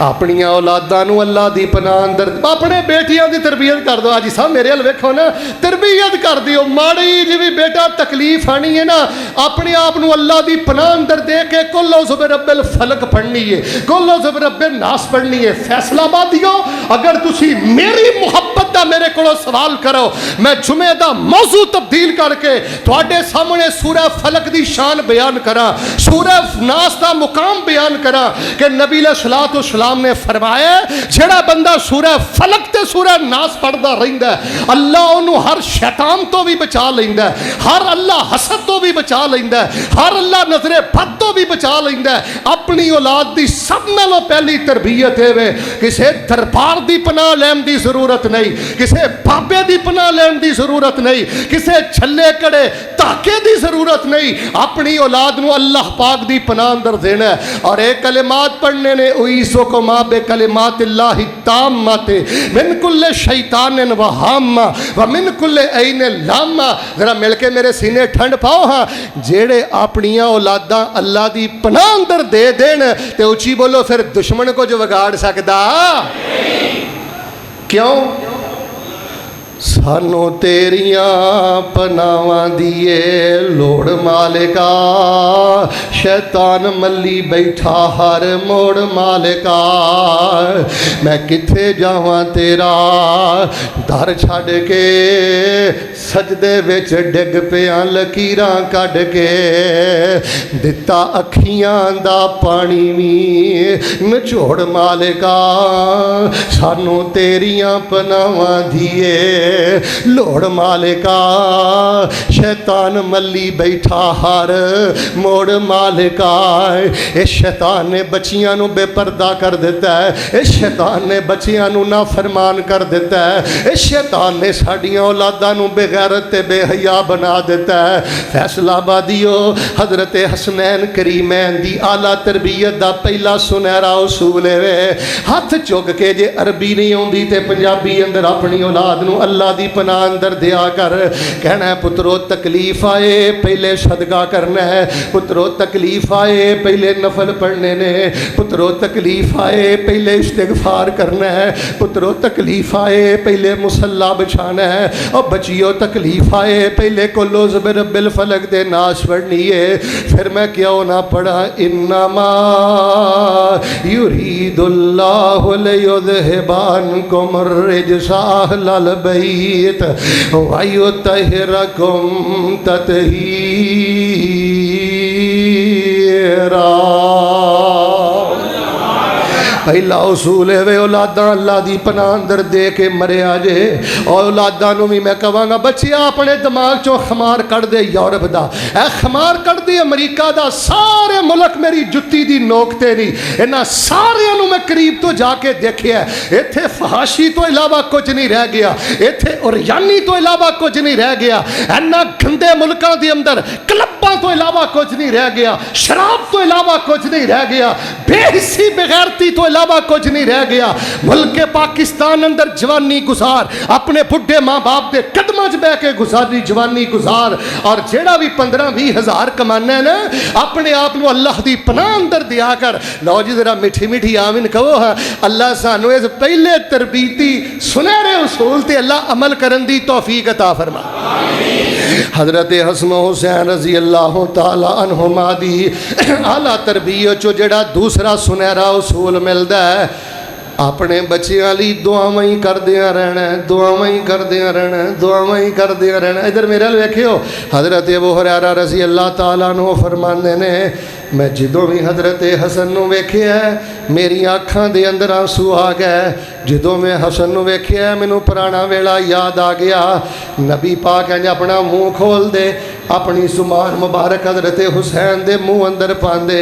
अपनिया औलादां नूं अल्लाह दी पनाह अंदर, अपने बेटियां दी तरबियत कर दो। आज साहब मेरे हल वेखो ना, तरबियत कर दियो। माड़ी जी भी बेटा तकलीफ आनी है ना, अपने आप नूं अल्लाह दी पनाह अंदर दे के कुल औज़ु बिरब्बिल फलक पढ़नी है, कुल औज़ु बिरब्बिन नास पढ़नी है। फैसलाबादियो, अगर तुसी मेरी मुहब्बत दा मेरे कोलों सवाल करो, मैं जुमे दा मौजू तब्दील करके तुहाडे सामने सूरह फलक दी शान बयान करा, सूरह नास दा मुकाम बयान करा कि नबी अलैहिस्सलाम ने फरमाया जेड़ा बंदा सूरह फलक ते सूरह नास पढ़दा रहिंदा अल्लाह उन्होंने हर शैतान तो भी बचा लेंदा, हर अल्लाह हसद तो भी बचा लेंदा, हर अल्लाह नजरे बद तो भी बचा लेंदा। अपनी औलाद दी सब नालों पहली तरबियत है वे, किसी दरबार दी पनाह लैन दी जरूरत नहीं, किसी बाबे दी पनाह लैन दी जरूरत नहीं, किसी छल्ले कड़े धाके दी जरूरत नहीं। अपनी औलाद नूं अल्लाह पाक दी पनाह अंदर देना और एक कलिमात पढ़ने ने उईज़ुकुमा बिकलिमातिल्लाहि ताम्मति मिन कुल्लि शैतानिन व हाम्मा व मिन कुल्लि ऐन लामा। जरा मिलके मेरे सीने ठंड पाओ। हाँ, जेड़े अपनियां औलादां अल्लाह दी पनाह अंदर दे देन ते उची बोलो फिर दुश्मन को जो बिगाड़ सकदा। क्यों? सानू तेरिया पनावां दिए लोड़ मालिका, शैतान मल्ली बैठा हर मोड़ मालिका। मैं किथे जावां तेरा दर छड़ के, सजदे विच डिग पिया लकीरां कढ के। दिता अखियां दा पानी भी निचोड़ मालिका, सानू तेरिया पनावां दिए लोड़ मालिका। शैतान मल्ली बैठा हर मोड़ मालिका। इस शैतान ने बच्चियां नू बेपर्दा कर दिता है, इस शैतान ने बच्चियां नू नाफरमान कर दिता है, इस शैतान ने साडियां औलादां नू बेगैरत ते बेहया बना दिता है। फैसलाबादियो हजरत हसनैन करीमैन दी आला तरबियत दा पहला सुनहरा उसूल है, हथ चुक के जे अरबी नहीं आउंदी ते पंजाबी अंदर अपनी औलाद नू अल्लाह दी पनाह अंदर दिया कर। कहना है पुत्रो तकलीफ आए पहले सदका करना है, पुत्रो तकलीफ आए पहले नफल पढ़ने ने, पुत्रो तकलीफ आए पहले इस्तिगफार करना है, पुत्रो तकलीफ आए पहले मुसल्ला बिछाना है, और बच्चियों तकलीफ आए पहले कुल्लु बिल फलक दे नाश पढ़नी है। फिर मैं क्यों ना पढ़ा इन्नमा युरीदुल्लाहु लियुज़हिबानकुम अर्रिज्सा अहलल बैत वयुत्तहिरकुम तत्हीरा। पहला उसूल है वे औलादा अल्लाह दी पनाह अंदर दे के मरिया जे। और औलादा नू भी मैं कहांगा बच्चिया अपने दिमाग चो खमार कढ़ दे यूरोप दा, ए खमार कढ़ दे अमरीका दा, सारे मुल्क मेरी जुत्ती दी नोक ते नहीं। इन्हां सारियां नू मैं करीब तो जाके देखिया, इत्थे फहाशी तो इलावा कुछ नहीं रह गया, इत्थे उरयानी तो इलावा कुछ नहीं रह गया। इन्हां गंदे मुल्कां दे अंदर क्लबां तो इलावा कुछ नहीं रह गया, शराब तो इलावा कुछ नहीं रह गया, बेहिस्सी बेगैरती तो इलावा कुछ नहीं रह गया। मुल्क पाकिस्तान अंदर जवानी गुजार, अपने बुढ़े माँ बाप के कदमां च बह के गुजारी जवानी गुजार। और जेड़ा भी 15-20 हज़ार कमाना है ना, अपने आप को अल्लाह की पनाह अंदर दिया कर। लो जी जरा मिठी मिठी आमीन कहो। हाँ अल्लाह सानू इस पहले तरबीती सुनहरे उसूल ते अल्लाह अमल करन दी तौफीक अता फरमा। हजरत हसन हुसैन रजी अल्लाह तआला अन्हुमा दी आला तरबियत चो जेड़ा दूसरा सुनहरा उसूल मिलता है, अपने बच्चों लिए दुआवां ही करदियां रहना, दुआवां ही करदियां रहना, दुआवां ही करदियां रहना। इधर मेरे वाल वेखियो, हजरत अबू हुरैरा रजी अल्लाह तआला अन्हु फरमांदे ने, मैं जदों भी हजरत हसन नू वेखिया मेरी अखां दे अंदर आंसू आ गए। जदों मैं हसन नू वेखिया मैनू पुराना वेला याद आ गया। नबी पाक इंज अपना मुँह खोल दे, अपनी जुबान मुबारक हजरत हुसैन दे मुँह अंदर पांदे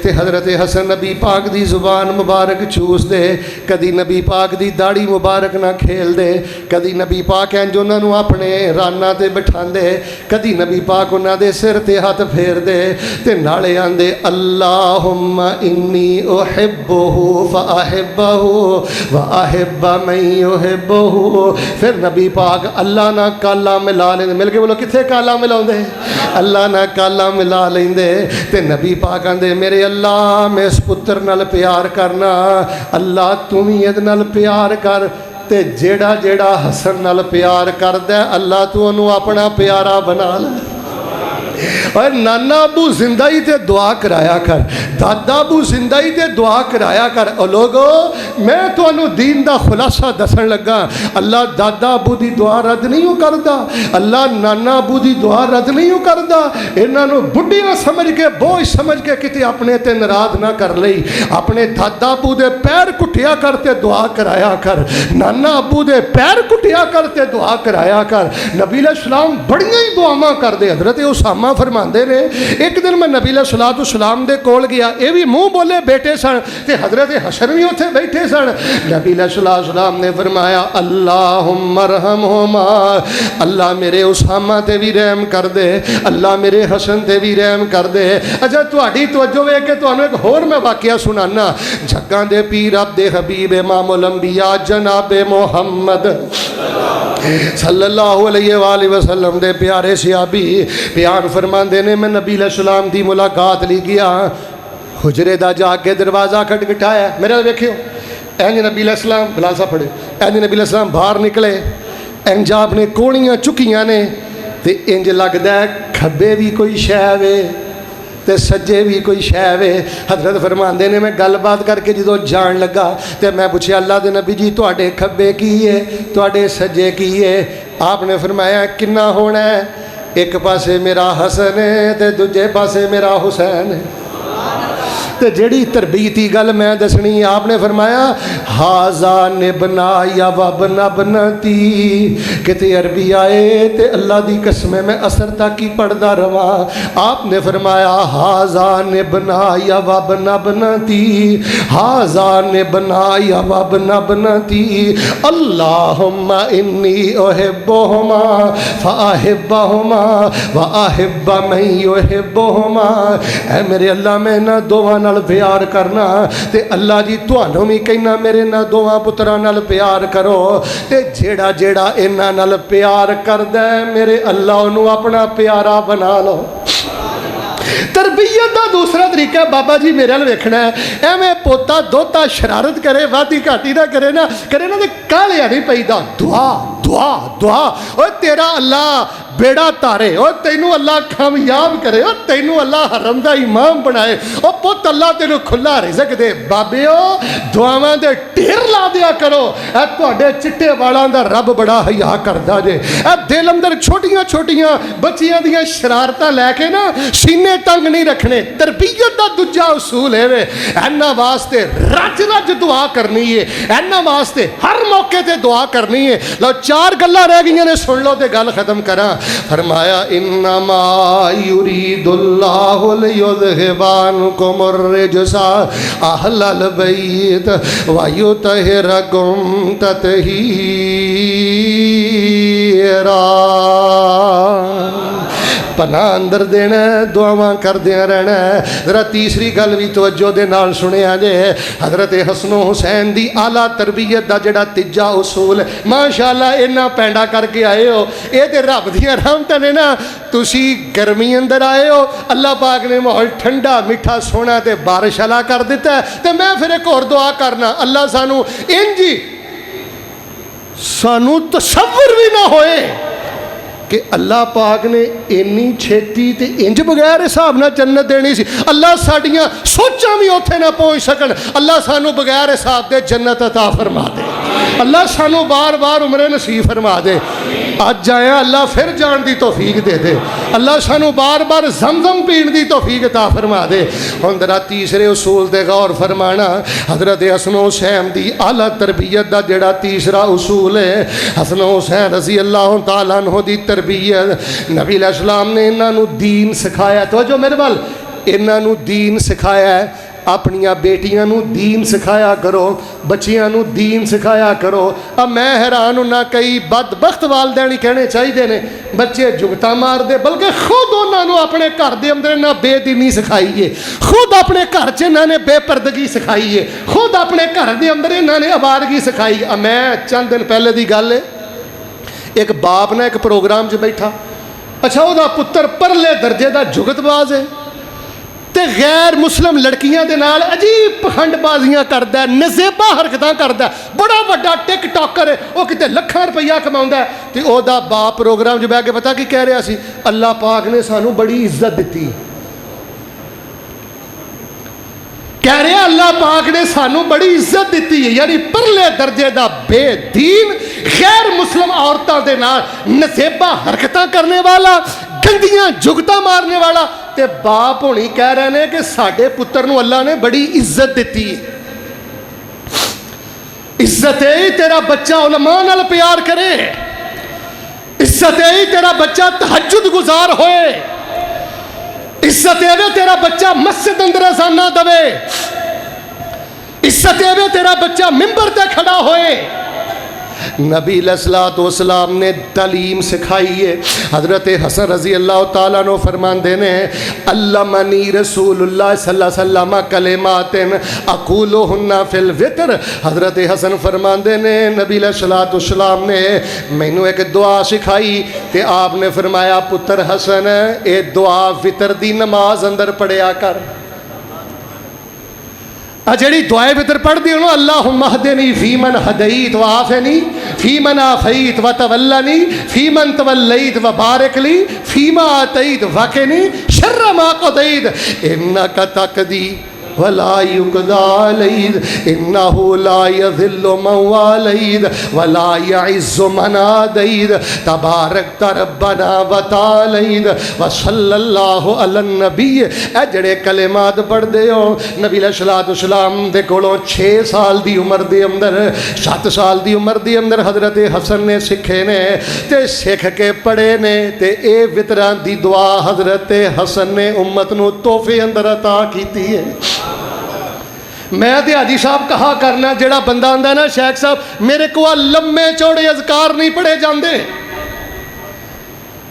ते हजरत हसन नबी पाक दी जुबान मुबारक चूस दे। कदी नबी पाक दी दाढ़ी मुबारक ना खेल दे, कदी नबी पाक इंज उन्हां नू अपने राना ते बिठांदे, कदी नबी पाक उन्हां दे सिर ते हथ फेर दे ते नाले आंदे अल्लाहुम्मा इन्नी उहिब्बुहु फअहिब्बहु व अहिब्ब मन युहिब्बुहु। फिर नबी पाक अल्लाह ना काला मिला लेंदे, मिल के बोलो किथे काला मिलाउंदे, अल्लाह ना काला मिला लेंदे ते नबी पाक आंदे मेरे अल्लाह मैं इस पुत्र नाल प्यार करना, अल्लाह तू भी इहदे नाल प्यार कर। ते जेड़ा जेड़ा हसन नाल प्यार करदा अल्लाह तू उहनू अपना प्यारा बना ले। और नाना अबू जिंदाई ते दुआ कराया कर, दादा अबू जिंदाई ते दुआ कराया कर। और लोगो मैं तुहानू दीन दा खुलासा दसन लगा, अल्लाह दादा अबू दी दुआ रद्द नहीं करता, अल्लाह नाना अबू दी दुआ रद्द नहीं करता। इन्हां नू बुढ़ियां समझ के बोझ समझ के किते अपने ते नाराज ना कर लई। अपने दादा अबू दे पैर कुटिया करते दुआ कराया कर, नाना अबू दे पैर कुटिया करते दुआ कराया कर। नबी अलैहिस्सलाम बड़ियां ही दुआवां करदे। हजरत उसामा फरमांदे ने एक दिन मैं नबी अलैहिस्सलाम दे कोल गया, ये भी मुँह बोले बेटे सन ते हजरत हसन भी उत्थे बैठे सन। नबी अलैहिस्सलाम ने फरमाया अल्लाहुम्मा रहमहुमा, अल्लाह मेरे उसामा ते भी रहम कर दे, अल्लाह मेरे हसन ते भी रहम कर दे। अच्छा तुहाडी तवज्जो वेख के तुहानू एक होर मैं वाकया सुनाना। जग्गां दे पीर अब्दे हबीब इमामुल अंबिया जनाबे मुहम्मद सल्लल्लाहु अलैहि वसल्लम दे प्यारे सहाबी बयान फरमांदे ने, मैं नबी अलैहिस्सलाम दी मुलाकात ली गया, हुजरे दा जाके दरवाज़ा खटखटाया। मेरे वेखियो इंज नबी अलैहिस्सलाम बिलाल साहब पढ़े, इंज नबी अलैहिस्सलाम बाहर निकले, इंज आपने कोहणियां चुकियां ने ते इंज लगदा है खब्बे भी कोई शै वे ते सज्जे भी कोई शै वे। हजरत फरमांदे ने मैं गलबात करके जो जान लगा तो मैं पूछा अल्लाह के नबी जी तुहाडे खब्बे की है, तुहाडे सज्जे की है? आपने फरमाया किन्ना होना है, एक पासे मेरा हसन है ते दूजे पासे मेरा हुसैन है। तो जिहड़ी तरबीती गल मैं दसनी, आपने फरमाया हाजा निबना या वबना बनती। किते अरबी आए तो अल्लाह की कसम मैं असर तक ही पढ़ता रहा। आपने फरमाया हाजा निबना या वबना बनती, हाजा निबना या वबना बनती। अल्लाहुम्मा इन्नी उहिब्बुहुमा फ़अहिब्बहुमा व अहिब्ब मन युहिब्बुहुमा। ऐ मेरे अल्लाह मैं इन्हां दोवां नाल प्यार करना ते अल्लाह जी तुहानू भी कहना मेरे ना दोवां पुत्रां नाल प्यार करो। ते जेड़ा जेड़ा इन्हां नाल प्यार करदा है मेरे अल्लाह उन्हूं अपना प्यारा बना लो। तरबीयत का दूसरा तरीका बाबा जी मेरे वाल वेखना है, एवें पोता दोता शरारत करे वादी घाटी ना करे ना तो कालिया नहीं पैदा। दुआ दुआ दुआ ओ तेरा अल्लाह बेड़ा तारे, ओ तेनू अल्लाह कामयाब करे, ओ तेनू अल्लाह हरम दा इमाम बनाए, ओ पुत अल्लाह तेनू खुला रिज़क दे। बाबे ओ दुआवां दे ढेर ला दिया करो। ए तुहाडे चिट्टे वालां दा रब बड़ा हया करदा जे। ए दिल अंदर छोटियां छोटियां बच्चियां दियां शरारतां लैके ना सीने तंग नहीं रखने। तरबीयत दा दूजा उसूल है वे इन्हां वास्ते रज रज दुआ करनी है, इन्हां वास्ते हर मौके ते दुआ करनी है। लो चार गल्लां रह गईयां ने, सुन लो ते गल खत्म करा। फरमाया इन्नमा युरीदुल्लाहु लियुज़हिबा अन्कुमुर रिजसा अहलल बैत व युतहिरकुम तत्हीरा। पना अंदर देना, दुआवां करदिया रहना। जरा तीसरी गल भी तवज्जो दे नाल सुनिया जे। हजरत हसनो हुसैन दी आला तरबीयत दा जिहड़ा तीजा उसूल माशाअल्लाह इन्ना पैंडा करके आए हो, ये ते रब दियां रहमतां ने ना। तुसी गर्मी अंदर आए हो, अल्लाह पाक ने माहौल ठंडा मिठा सोहना ते बारिश वाला कर दिता है। ते मैं फिर एक होर दुआ करना, अल्लाह सानू इंज सानू तसव्वुर भी ना होए कि अल्लाह पाक ने इन्नी छेती ते इंज बगैर हिसाब नाल जन्नत देनी सी। अल्लाह साडियां सोचां भी उत्थे ना पहुँच सकन। अल्लाह सानू बगैर हिसाब दे जन्नत अता फरमा दे। अल्लाह सानू बार बार उमरे नसीब फरमा दे। अज आया अल्लाह फिर जान दी तौफीक दे दे। अल्लाह सानू बार बार जमजम पीण दी तौफीक अता फरमा दे। हुण जरा तीसरे उसूल ते गौर फरमाना। हजरत हसन हुसैन दी आला तरबीयत दा जिहड़ा तीसरा उसूल है, हसन हुसैन रज़ी अल्लाह तआला अन्हु दी तरबीयत नबी अलैहिस्सलाम ने इन्हां दीन सिखाया। तो जो मेरे वाल इन्हां दीन सिखाया है। अपनिया बेटियां नू दीन सिखाया करो, बच्चियां नू दीन सिखाया करो। अब मैं हैरान होना, कई बदबख्त वालदैन ही कहने चाहिए ने बच्चे जुगता मार दे, बल्कि खुद उन्होंने अपने घर के अंदर ना बेदीनी सिखाई है, खुद अपने घर च इन्होंने बेपर्दगी सिखाई है, खुद अपने घर के अंदर इन्होंने आवारगी सिखाई। अब मैं चंद दिन पहले की गल है, एक बाप ने एक प्रोग्राम च बैठा, अच्छा वह पुत्र परले दर्जे का जुगतबाज है ते गैर मुस्लिम लड़कियां दे नाल अजीब पखंडबाजियां करदा है, नज़ेबा हरकतां करदा है, बड़ा वड्डा टिक टॉकर है, वो किते लाखां रुपया कमाउंदा है। ते ओहदा बाप प्रोग्राम च बैठ के पता की कह रहा सी, अल्लाह पाक ने सानू बड़ी इज्जत दी। कह रहे अल्लाह पाक ने सानू बड़ी इज्जत दी है, यानी परले दर्जे का बेदीन गैर मुस्लिम औरतों के नाल नज़ेबा हरकतां करने वाला, गंदियां जुगतां मारने वाला। ते बाप होनी कह रहे हैं कि साडे पुत्र नूं अल्लाह ने बड़ी इज्जत दी है। इज्जत है तेरा बच्चा उलमा नाल प्यार करे, इज्जत है तेरा बच्चा तहज्जुद गुजार होए, इज्जत है तेरा बच्चा मस्जिद अंदर अज़ाना दवे, इज्जत है तेरा बच्चा मिंबर ते खड़ा होए। नबी अलैहिस्सलातु वस्सलाम ने तालीम सिखाई है। हज़रत हसन रज़ी अल्लाह तआला अन्हु फरमाते ने, अल्लमनी रसूलुल्लाह सल्लल्लाहु अलैहि वसल्लम कलिमातिन अक़ूलुहुन्ना फिल वितर। हज़रत हसन फरमाते ने नबी अलैहिस्सलातु वस्सलाम ने मैनू एक दुआ सिखाई ते आपने फरमाया, पुत्र हसन ये दुआ वितर दी नमाज अंदर पढ़िया कर। جڑی دعائے وطر پڑھ دی انہوں اللہم اہدنی فی من ہدیت وعافنی فی من عافیت وتولنی فی من تولیت وبارک لی فی ما آتیت وقنی شر ما قضیت انک تقضی ولا یقضی علیک انہ لا یذل من والیت ولا یعز من عادیت تبارک ربنا وتعالیت وصلی اللہ علی النبی۔ اے جڑے کلمات پڑھ دے ہو نبی علیہ السلام دے کولوں 6 سال دی عمر دے اندر 7 سال دی عمر دے اندر حضرت حسن نے سکھے نے تے سکھ کے پڑھے نے تے اے وطران دی دعا حضرت حسن نے امت نو تحفے اندر عطا کیتی ہے۔ میں تے حاجی صاحب کہا کرنا جڑا بندہ آندا ہے نا شیخ صاحب میرے کو لمے چوڑے اذکار نہیں پڑھے جاندے،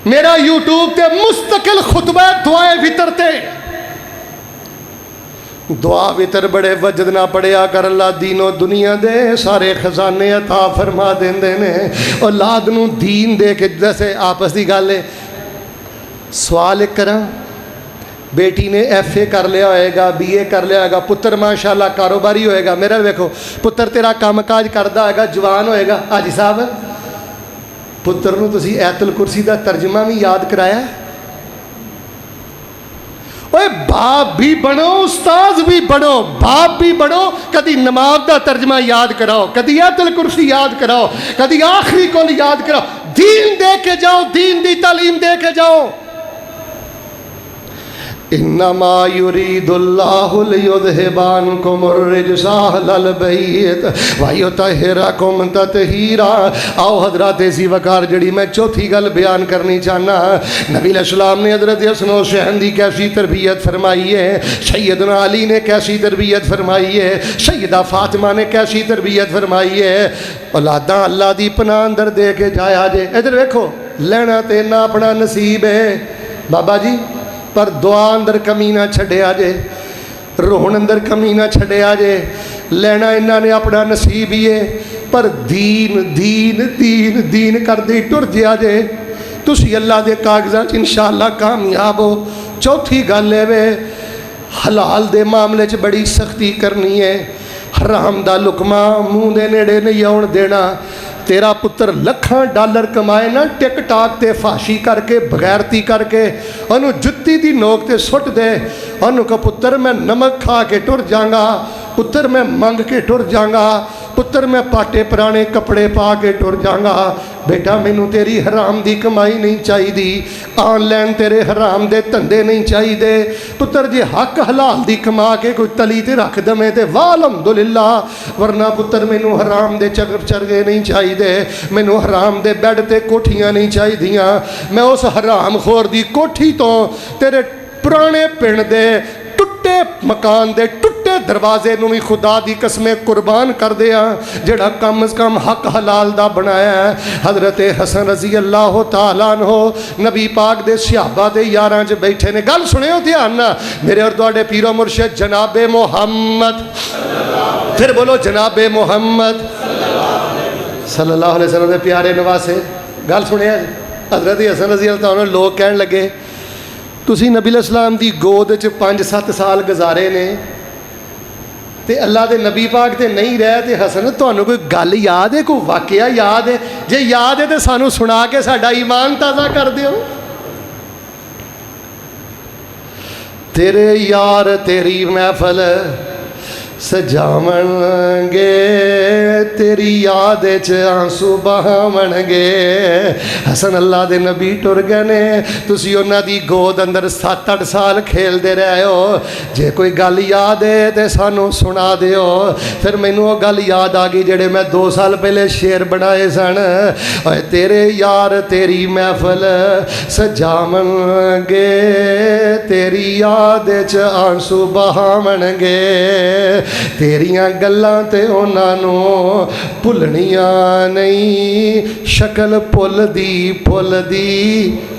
میرا یوٹیوب تے مستقل خطبہ دعائیں وطر تے دعا وطر بڑے وجد نہ پڑھیا کر، اللہ دین و دنیا دے سارے خزانے عطا فرما دیندے نے۔ اولاد نو دین دے کے جیسے آپس دی گل ہے، سوال کراں بیٹی نے ایف اے کر لیا ہوئے گا، بی اے کر لیا ہوئے گا، پتر ماشاءاللہ کاروباری ہوئے گا، میرا دیکھو پتر تیرا کام کاج کردہ ہوئے گا، جوان ہوئے گا، حاجی صاحب پتر نو تسی ایت الکرسی دا ترجمہ بھی یاد کرایا ہے؟ اوے باپ بھی بنو استاذ بھی بنو، باپ بھی بنو، کدی نماز دا ترجمہ یاد کراؤ، کدی ایت الکرسی یاد کراؤ، کدی آخری کل یاد کراؤ، دین دے کے جاؤ، دین دی تعلیم دے کے جاؤ۔ انما یرید اللہ لیذھب عنکم الرجس اہل البیت ویطہرکم تطہیرا۔ آؤ حضرات اسی وقار جڑی میں چوتھی گل بیان کرنی چاہنا، نبی علیہ السلام نے حضرت حسن و حسین دی کیسی تربیت فرمائی ہے، سیدنا علی نے کیسی تربیت فرمائی ہے، سیدہ فاطمہ نے کیسی تربیت فرمائی ہے۔ اولاداں اللہ دی پناہ اندر دے کے جایا جے۔ ادھر دیکھو لینا تے نہ اپنا نصیب ہے بابا جی، پر دعا اندر کمی نہ چھڑیا جے، روحن اندر کمی نہ چھڑیا جے، لینا انہاں نے اپنا نصیب ہی ہے، پر دین دین دین دین کر دی ٹر جیا جے، تسی اللہ دے کاغذات انشاءاللہ کامیاب ہو۔ چوتھی گل ہے وے حلال دے معاملے چ بڑی سختی کرنی ہے، حرام دا لقمہ منہ دے نیڑے نہیں آن دینا۔ تیرا پتر لکھاں ڈالر کمائے نا ٹک ٹاک تے فاشی کر کے بغیرتی کر کے انہوں جتی دی نوک تے سٹ دے، انہوں کا پتر میں نمک کھا کے ٹر جاؤں، پتر میں منگ کے ٹر جاؤں، پتر میں پاٹے پرانے کپڑے پا کے ٹر جاؤں۔ بیٹا مینوں تیری حرام دی کمائی نہیں چاہی دی، آن لائن تیرے حرام دے تندے نہیں چاہی دے، پتر جی حق حلال دی کما کے کوئی تلی تے رکھ دمے تے والحمدللہ، ورنہ پتر مینوں حرام دے چرگے نہیں چاہی دے، مینوں حرام دے بیڈ تے کوٹھیاں نہیں چاہی دیاں، میں اس حرام خور دی کوٹھی تو تیرے پرانے پنڈ دے ٹوٹے مکان دے ٹوٹے دروازے نو بھی خدا دی قسمیں قربان کر دیا، جڑا کم از کم حق حلال دا بنایا ہے۔ حضرت حسن رضی اللہ تعالیٰ عنہ نبی پاک دے صحابہ دے یاراں چ بیٹھے نے، گل سنے ہو دھیان نہ، میرے اور تواڈے پیرو مرشد جناب محمد، پھر بولو جناب محمد صلی اللہ علیہ وسلم دے پیارے نواسے، گل سنے حضرت حسن رضی اللہ تعالیٰ عنہ لوگ کہن لگے تسی نبی علیہ السلام دی گود چ 5-7 سال گزارے نے تے اللہ دے نبی پاک تے نہیں رہے تے حسن تانوں کوئی گل یاد ہے، کوئی واقعہ یاد ہے؟ جے یاد ہے تے سانوں سنا کے ساڈا ایمان تازہ کر دیو۔ تیرے یار تیری محفل سجاون گے، تیری یاد چ آنسو بہاون گے۔ حسن اللہ دے نبی ٹر گئے نے، تسی انہاں دی گود اندر 7-8 سال کھیل دے رہے ہو، جے کوئی گل یاد ہے تے سانوں سنا دیو۔ پھر مینوں وہ گل یاد آ گئی جڑے میں 2 سال پہلے شعر بنائے سن، اے تیرے یار تیری محفل سجاون گے، تیری یاد چ آنسو بہاون گے، تیریاں گلاں تے انہاں نوں بھلنیاں نہیں، شکل پل دی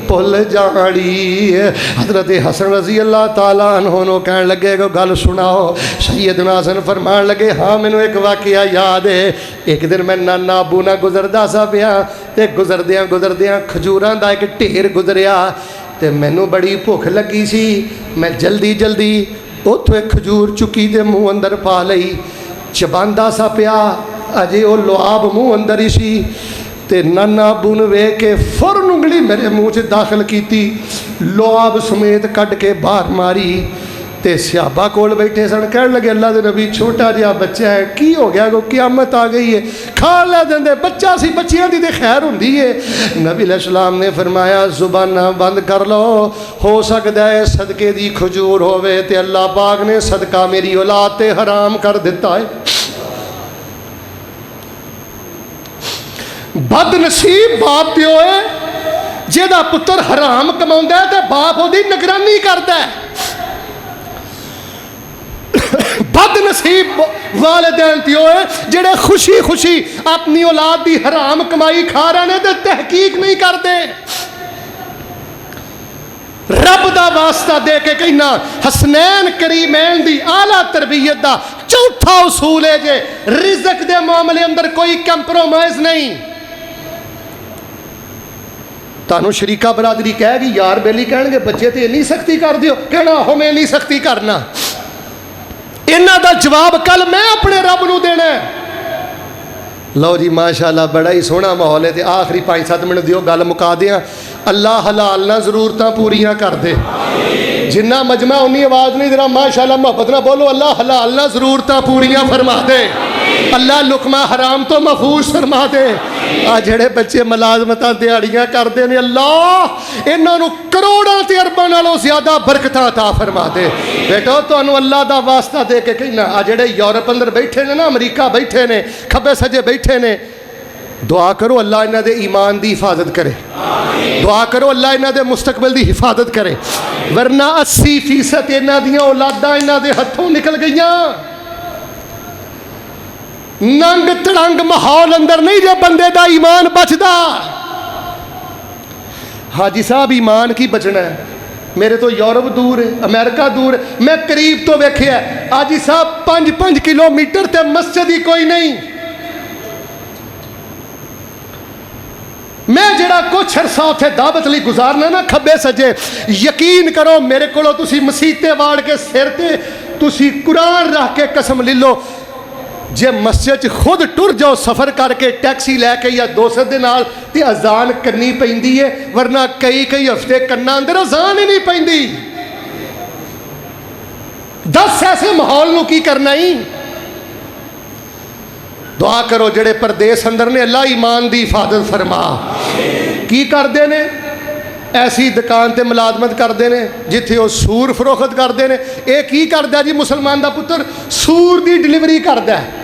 پل جاڑی۔ حضرت حسن رضی اللہ تعالیٰ عنہ نو کہن لگے گو گل سناؤ، سیدنا حسن فرمان لگے ہاں مینوں ایک واقعہ یاد ہے، ایک دن میں نانا ابو نہ گزردا سا پیا تے گزردیاں کھجوراں دا ایک ڈھیر گزریا تے مینوں بڑی بھوک لگی سی، میں جلدی ਉੱਥੋਂ ਇੱਕ ਖਜੂਰ ਚੁੱਕੀ ਤੇ ਮੂੰਹ ਅੰਦਰ ਪਾ ਲਈ, ਚਬਾਂਦਾ ਸਾ ਪਿਆ, ਅਜੇ ਉਹ ਲੁਆਬ ਮੂੰਹ ਅੰਦਰ ਹੀ ਸੀ ਤੇ ਨਾਨਾ ਅੱਬੂ ਨੂੰ ਵੇਖ ਕੇ ਫੌਰਨ ਉਂਗਲੀ ਮੇਰੇ ਮੂੰਹ 'ਚ ਦਾਖਲ ਕੀਤੀ, ਲੁਆਬ ਸਮੇਤ ਕੱਢ ਕੇ ਬਾਹਰ ਮਾਰੀ। ਤੇ ਸਿਹਾਬਾ ਕੋਲ ਬੈਠੇ ਸਨ, ਕਹਿਣ ਲੱਗੇ ਅੱਲਾ ਦੇ ਨਬੀ ਛੋਟਾ ਜਿਹਾ ਬੱਚਾ ਹੈ, ਕੀ ਹੋ ਗਿਆ? ਕੋ ਕਿਆਮਤ ਆ ਗਈ ਹੈ? ਖਾ ਲੈ ਦਿੰਦੇ, ਬੱਚਾ ਸੀ, ਬੱਚਿਆਂ ਦੀ ਤੇ ਖੈਰ ਹੁੰਦੀ ਹੈ। ਨਬੀ अलैहि सलाम ने फरमाया ਜ਼ੁਬਾਨਾਂ ਬੰਦ ਕਰ ਲਓ, ਹੋ ਸਕਦਾ ਹੈ ਸਦਕੇ ਦੀ ਖਜੂਰ ਹੋਵੇ ਤੇ ਅੱਲਾਹ ਪਾਕ ਨੇ ਸਦਕਾ ਮੇਰੀ ਔਲਾਦ ਤੇ ਹਰਾਮ ਕਰ ਦਿੱਤਾ ਹੈ। ਬਦਨਸੀਬ ਬਾਪ ਪਿਓ ਹੈ ਜਿਹਦਾ ਪੁੱਤਰ ਹਰਾਮ ਕਮਾਉਂਦਾ ਹੈ ਤੇ ਬਾਪ ਉਹਦੀ ਨਿਗਰਾਨੀ ਕਰਦਾ ਹੈ। बदनसीब वालिदैन ते होए जेड़े खुशी खुशी अपनी औलाद की हराम कमाई खा रहे हैं तो तहकीक नहीं करते। रब दा वास्ता दे के कहना, हसनैन करीमैन दी आला तरबियत दा चौथा उसूल है जे रिज़्क दे मामले अंदर कोई कंप्रोमाइज़ नहीं। तानू शरीका बरादरी कहेगी यार बेली कहणगे बच्चे तो इन्नी सख्ती कर दियो, कहना हो मैं इन्नी सख्ती करना। इन्हां दा जवाब कल मैं अपने रब नूं देना। लो जी माशाअल्लाह बड़ा ही सोहना माहौल है। तो आखिरी 5-7 मिनट दिओ गल मुका दियां। अल्लाह हलाल ना जरूरतां पूरियां कर दे। जिन्ना मजमा उन्नी आवाज़ नहीं देना, माशाअल्लाह मोहब्बत ना बोलो। अल्लाह हलाल ना जरूरतां पूरियां फरमा दे। अल्लाह लुकमा हराम तो महफूज फरमा दे। आ जेड़े बच्चे मुलाजमतां दिहाड़ियां करते हैं, अल्लाह इन्हां नूं करोड़ां ते अरबां नालों ज़्यादा बरकतां अता फरमा दे। बेटो तुहानूं अल्लाह दा वास्ता दे के कहना, आ जेड़े यूरोप अंदर बैठे ने ना, अमरीका बैठे ने, खब्बे सज्जे बैठे ने, दुआ करो अल्लाह इन्हां दे ईमान दी हिफाजत करे। दुआ करो अल्लाह इन्हां दे मुस्तकबिल दी हिफाजत करे, वरना 80% इन्हां दियां औलादां इन्हां दे हत्थों निकल गईयां। नंग तड़ंग माहौल अंदर नहीं जे बंदे दा ईमान बचदा। हाजी साहब ईमान की बचना है? मेरे तो यूरोप दूर है, अमेरिका दूर है, मैं करीब तो वेख्या हाजी साहब 5-5 किलोमीटर ते मस्जिद ही कोई नहीं। मैं जड़ा कुछ अरसा उत्थे दावत लई गुजारना ना खब्बे सज्जे, यकीन करो मेरे को तुसी मसीते वाड़ के सिर ते तुसी कुरान रख के कसम ले लो, जे मस्जिद च खुद टुर जाओ सफ़र करके टैक्सी लैके या दोस्त दे नाल ते अजान करनी पैंदी है, वरना कई हफ्ते कन्ना अंदर अजान ही नहीं पैंदी। 10 ऐसे माहौल नूं की करना ही। दुआ करो जेड़े परदेस अंदर ने, अल्लाह ईमान दी हिफाजत फरमा। की करते ने? ऐसी दुकान ते मुलाजमत करते हैं जिथे वो सूर फरोख्त करते हैं। ये की करता जी मुसलमान का पुत्र? सूर की डिलीवरी करता है,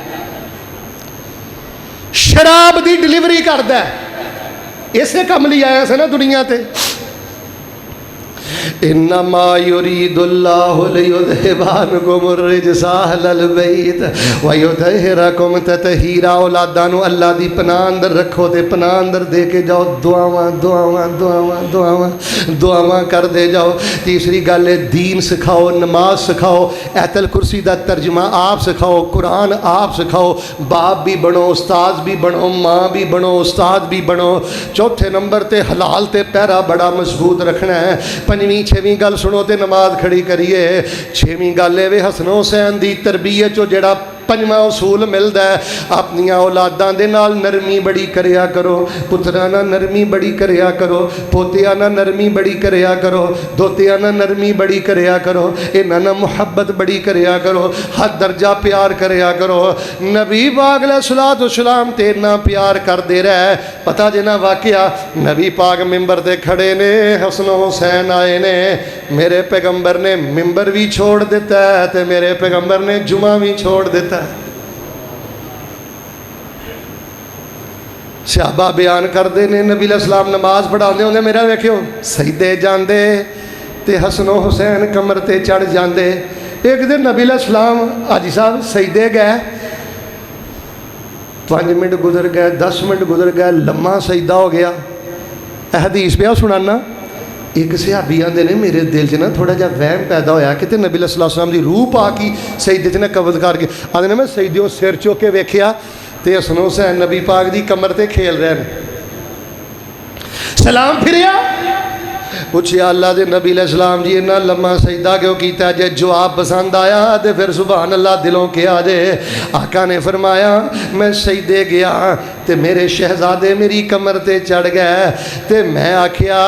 शराब की डिलीवरी करता है। इसे काम लिए आया से ना दुनिया ते। इन्नमा युरीदुल्लाहु लियुज़हिबअनकुम अर्रिजसा अहलल बैत व युतहिरकुम ततहीरा। औलादां नूं अल्लाह दी पनाह अंदर रखो ते पनाह अंदर दे के जाओ। दुआवां दुआवां दुआवां दुआवां दुआवां करदे जाओ। तीसरी गल है दीन सिखाओ, नमाज सिखाओ, ऐतल कुर्सी दा तर्जमा आप सिखाओ, कुरान आप सिखाओ। बाप भी बनो, उस्ताद भी बनो, माँ भी बनो, उस्ताद भी बनो। चौथे नंबर ते हलाल ते पैरा बड़ा मजबूत रखना है। पंजवीं 6वीं गल सुनो तो नमाज खड़ी करिए। 6वीं गल है वे हसन हुसैन की तरबीयत चो जेड़ा 5वां उसूल मिलता है, अपन औलादां दे नाल नरमी बड़ी करिया करो। पुत्रां नाल नरमी बड़ी करिया करो, पोतियां नाल नरमी बड़ी करिया करो, दोतियां नाल नरमी बड़ी करिया करो, इन्हां नाल मुहब्बत बड़ी करिया करो, हर दर्जा प्यार करिया करो। नबी पाक अलैहिस्सलातु वस्सलाम ते इन्ना प्यार करदे रहे, पता जिना वाकया नबी पाक मिंबर ते खड़े ने, हसन हुसैन आए ने, मेरे पैगंबर ने मिंबर भी छोड़ दिता है ते मेरे पैगंबर ने जुमा भी छोड़ दिता है। सहाबा बयान करते हैं नबी अलैहिस्सलाम नमाज पढ़ाते होंगे, मेरा वेख्यो सजदे जाते ते हसन हुसैन कमर ते चढ़ जाते। एक दिन नबी अलैहिस्सलाम हाजी साहब सजदे गए, 5 मिनट गुजर गए, 10 मिनट गुजर गए, लम्मा सजदा हो गया। हदीस पिया सुनाना, एक सहाबी आते ने मेरे दिल च ना थोड़ा जहा वहम पैदा होया कि नबी अलैहिस्सलाम की रूह पा की सजदे च ना कबज करके आते ने, मैं सजदे सिर चुक के वेख्या ते हसन हुसैन नबी पाक की कमर ते खेल रहे हैं। सलाम फिरिया, پوچھیا اللہ دے نبی علیہ السلام جی اتنا لمحہ سجدہ کیوں کیتا؟ جے جواب پسند آیا تو پھر سبحان اللہ دلوں کیا جے۔ آقا نے فرمایا میں سجدے گیا تے میرے شہزادے میری کمر تے چڑھ گئے تے میں آکھیا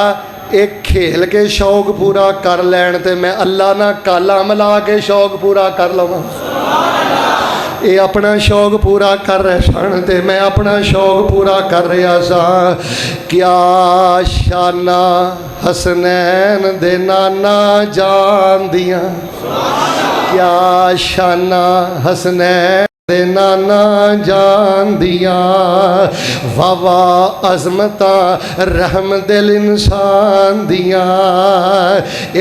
ایک کھیل کے شوق پورا کر لین تے میں اللہ نہ کالا ملا کے شوق پورا کر لواں۔ اے اپنا شوق پورا کر رہے سن تے میں اپنا شوق پورا کر رہا سا۔ کیا شانہ حسنین دے نانا جان دیاں، کیا شانہ حسنین دے نانا جان دیاں، واہ واہ عظمتاں رحم دل انسان دیاں۔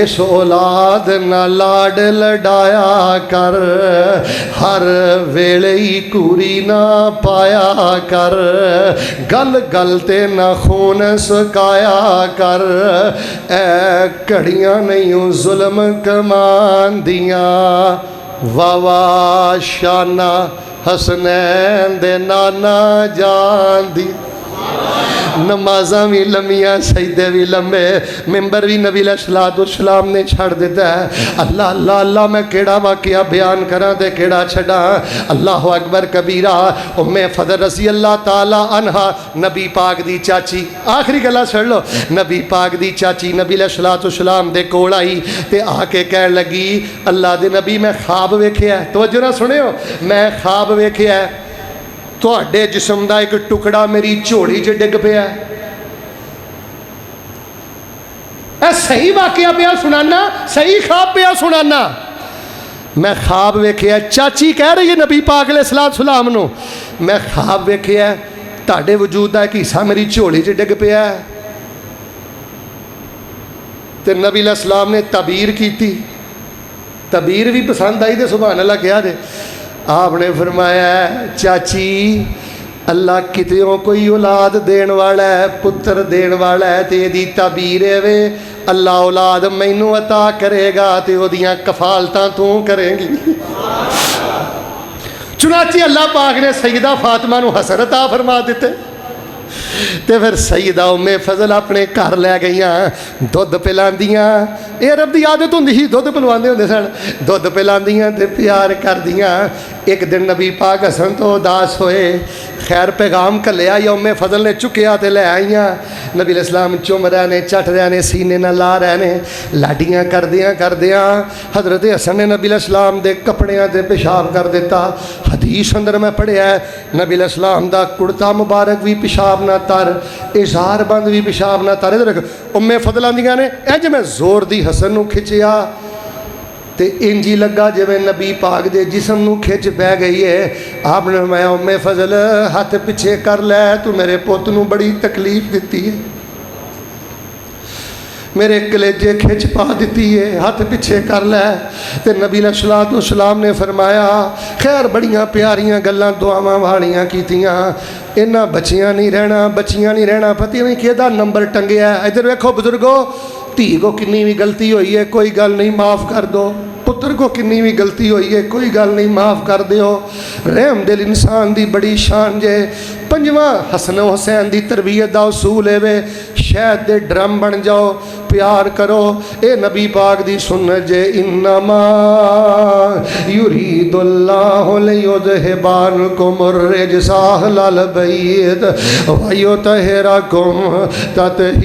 اس اولاد نہ لاڈ لڈایا کر، ہر ویلے ہی کوری نہ پایا کر، گل گل تے نہ خون سکایا کر، اے کڑیاں نہیں ظلم کمان دیاں۔ واہ واہ شانہ حسنین دے نانا جان دی۔ نمازاں بھی لمیاں سجدے بھی لمبے، ممبر بھی نبی علیہ السلام نے چھڑ دیتا ہے۔ اللہ اللہ اللہ میں کیڑا واقعہ بیان کراں تے کیڑا چھڑا۔ اللہ اکبر کبیرہ۔ ام فضل رضی اللہ تعالی عنہا نبی پاک دی چاچی، آخری گلا چھڑ لو، نبی پاک دی چاچی نبی علیہ السلام دے کول آئی تے آ کے کہن لگی اللہ دے نبی میں خواب ویکھیا ہے، توجہ نہ سنیو، میں خواب ویکھیا ہے تواڈے جسم دا ایک ٹکڑا میری جھوڑی چ ڈگ پیا۔ اے صحیح واقعہ پیا سنانا، صحیح خواب پیا سنانا۔ میں خواب ویکھیا، چاچی کہہ رہی ہے نبی پاک علیہ السلام نو، میں خواب ویکھیا تواڈے وجود دا ایک حصہ میری جھوڑی چ ڈگ پیا۔ تے نبی علیہ السلام نے تعبیر کیتی، تعبیر بھی پسند آئی تے سبحان اللہ کیا دے۔ آپ نے فرمایا چاچی اللہ کتیوں کوئی اولاد دین والا ہے، پتر دین والا ہے تے دی تعبیر ہے وے اللہ اولاد مینوں عطا کرے گا تے او دیاں کفالتاں تو کریں گی۔ چنانچہ اللہ پاک نے سیدہ فاطمہ نو حسن عطا فرما دیتے تے پھر سیدہ ام فضل اپنے گھر لے گئیاں، دودھ پلاندیاں، اے عرب دی عادت ہوندی سی دودھ پلواندے ہوندے سن، دودھ پلاندیاں تے پیار کردیاں۔ ایک دن نبی پاک حسن تو اداس ہوئے، خیر پیغام کلیا یا ام فضل نے چکیا تے لے آئیاں، نبی علیہ السلام چوم رہے نے، چٹ رہے نے، سینے نہ لا رہے نے، لاڈیاں کردیاں حضرت حسن نے نبی علیہ السلام دے کپڑیاں تے پیشاب کر دیتا۔ حدیث اندر میں پڑھیا ہے نبی علیہ السلام دا کرتا مبارک بھی پیشاب نہ تر، اظہار بند بھی پیشاب نہ تر۔ ادھر ام فضل آندیاں نے انج میں زور دی حسن نو کھچیا تے انجی لگا جویں نبی پاک دے جسم نو کھچ پہ گئی ہے۔ آپ نے فرمایا ام فضل ہاتھ پیچھے کر لے، تو میرے پوت نو بڑی تکلیف دیتی ہے، میرے کلیجے کھچ پا دیتی ہے، ہاتھ پیچھے کر لے۔ تے نبی علیہ السلام نے فرمایا خیر بڑیاں پیاریاں گلاں دعاواں والیاں کیتیاں، انہاں بچیاں نہیں رہنا، پتہ نہیں کیدا نمبر ٹنگیا ہے۔ ادھر ویکھو بزرگو، دھی کو کنی بھی غلطی ہوئی ہے کوئی گل نہیں معاف کر دو، پتر کو کنی بھی غلطی ہوئی ہے کوئی گل نہیں معاف کر دیو، رحم دل انسان دی بڑی شان جے۔ پنجواں حسن و حسین دی تربیت دا اصول ہے وے شہد دے ڈرم بن جاؤ، پیار کرو، اے نبی پاک دی سنت جے انما یرید اللہ لیذہب عنکم الرجس اہل البیت ویطہرکم تطہیرا۔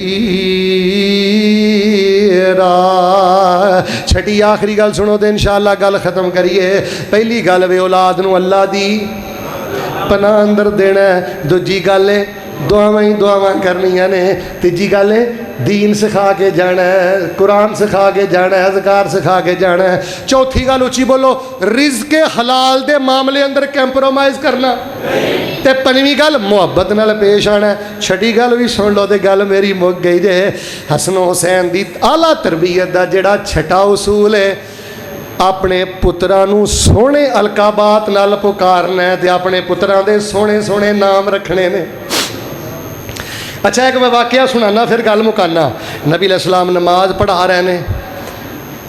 چھٹی آخری گل سنو تے انشاءاللہ گل ختم کریے۔ پہلی گل وے اولاد نو اللہ دی پناہ اندر دینا ہے، دوجی گل ہے دعاواں کرنیاں نے، تیجی گل ہے دین سکھا کے جانا ہے، قرآن سکھا کے جانا ہے، اذکار سکھا کے جانا ہے، چوتھی گل اچھی بولو رزق حلال دے معاملے اندر کمپرومائز کرنا، تے پنجویں گل محبت نال پیش آنا ہے۔ چھٹی گل بھی سن لو تے گل میری مک گئی جے۔ حسن و حسین دی اعلیٰ تربیت دا جڑا چھٹا اصول ہے اپنے پترانو سونے القابات نال پکارنا ہے تے اپنے پتران دے سونے سونے نام رکھنے نے۔ اچھا ایک میں واقعہ سنانا پھر گل مکانا۔ نبی علیہ السلام نماز پڑھا رہے نے،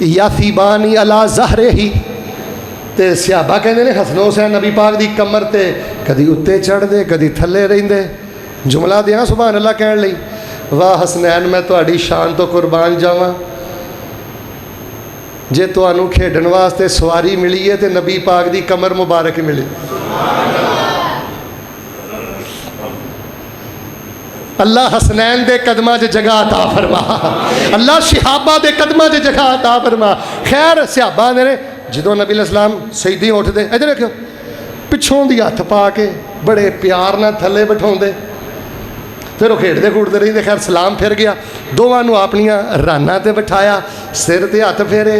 یاثیبانی علی ظہرہ ہی، تے صحابہ کہندے نے حسن و حسین نبی پاک دی کمر تے کدی اتے چڑھ دے کدی تھلے رہندے، جملہ دیاں سبحان اللہ کہن لئی۔ वाह हसनैन, मैं तुहाडी शान तो कुर्बान जावां। जे तुहानू खेडण वास्ते सवारी मिली है तो नबी पाक दी कमर मुबारक मिली। अल्लाह हसनैन दे कदमां 'च जगह अता फरमा, अल्लाह शिहाबा दे कदमां 'च जगह अता फरमा। खैर सहाबा ने जदों नबी अलैहिस्सलाम सजदे उठदे, इधर रखियो, पिछों दी हथ पा के बड़े प्यार नाल थले बिठाउंदे, फिर वो खेडते कूदते रहिंदे। खैर सलाम फिर गया, दोवां नूं अपनियां रानां ते बिठाया, सिर ते हथ फेरे।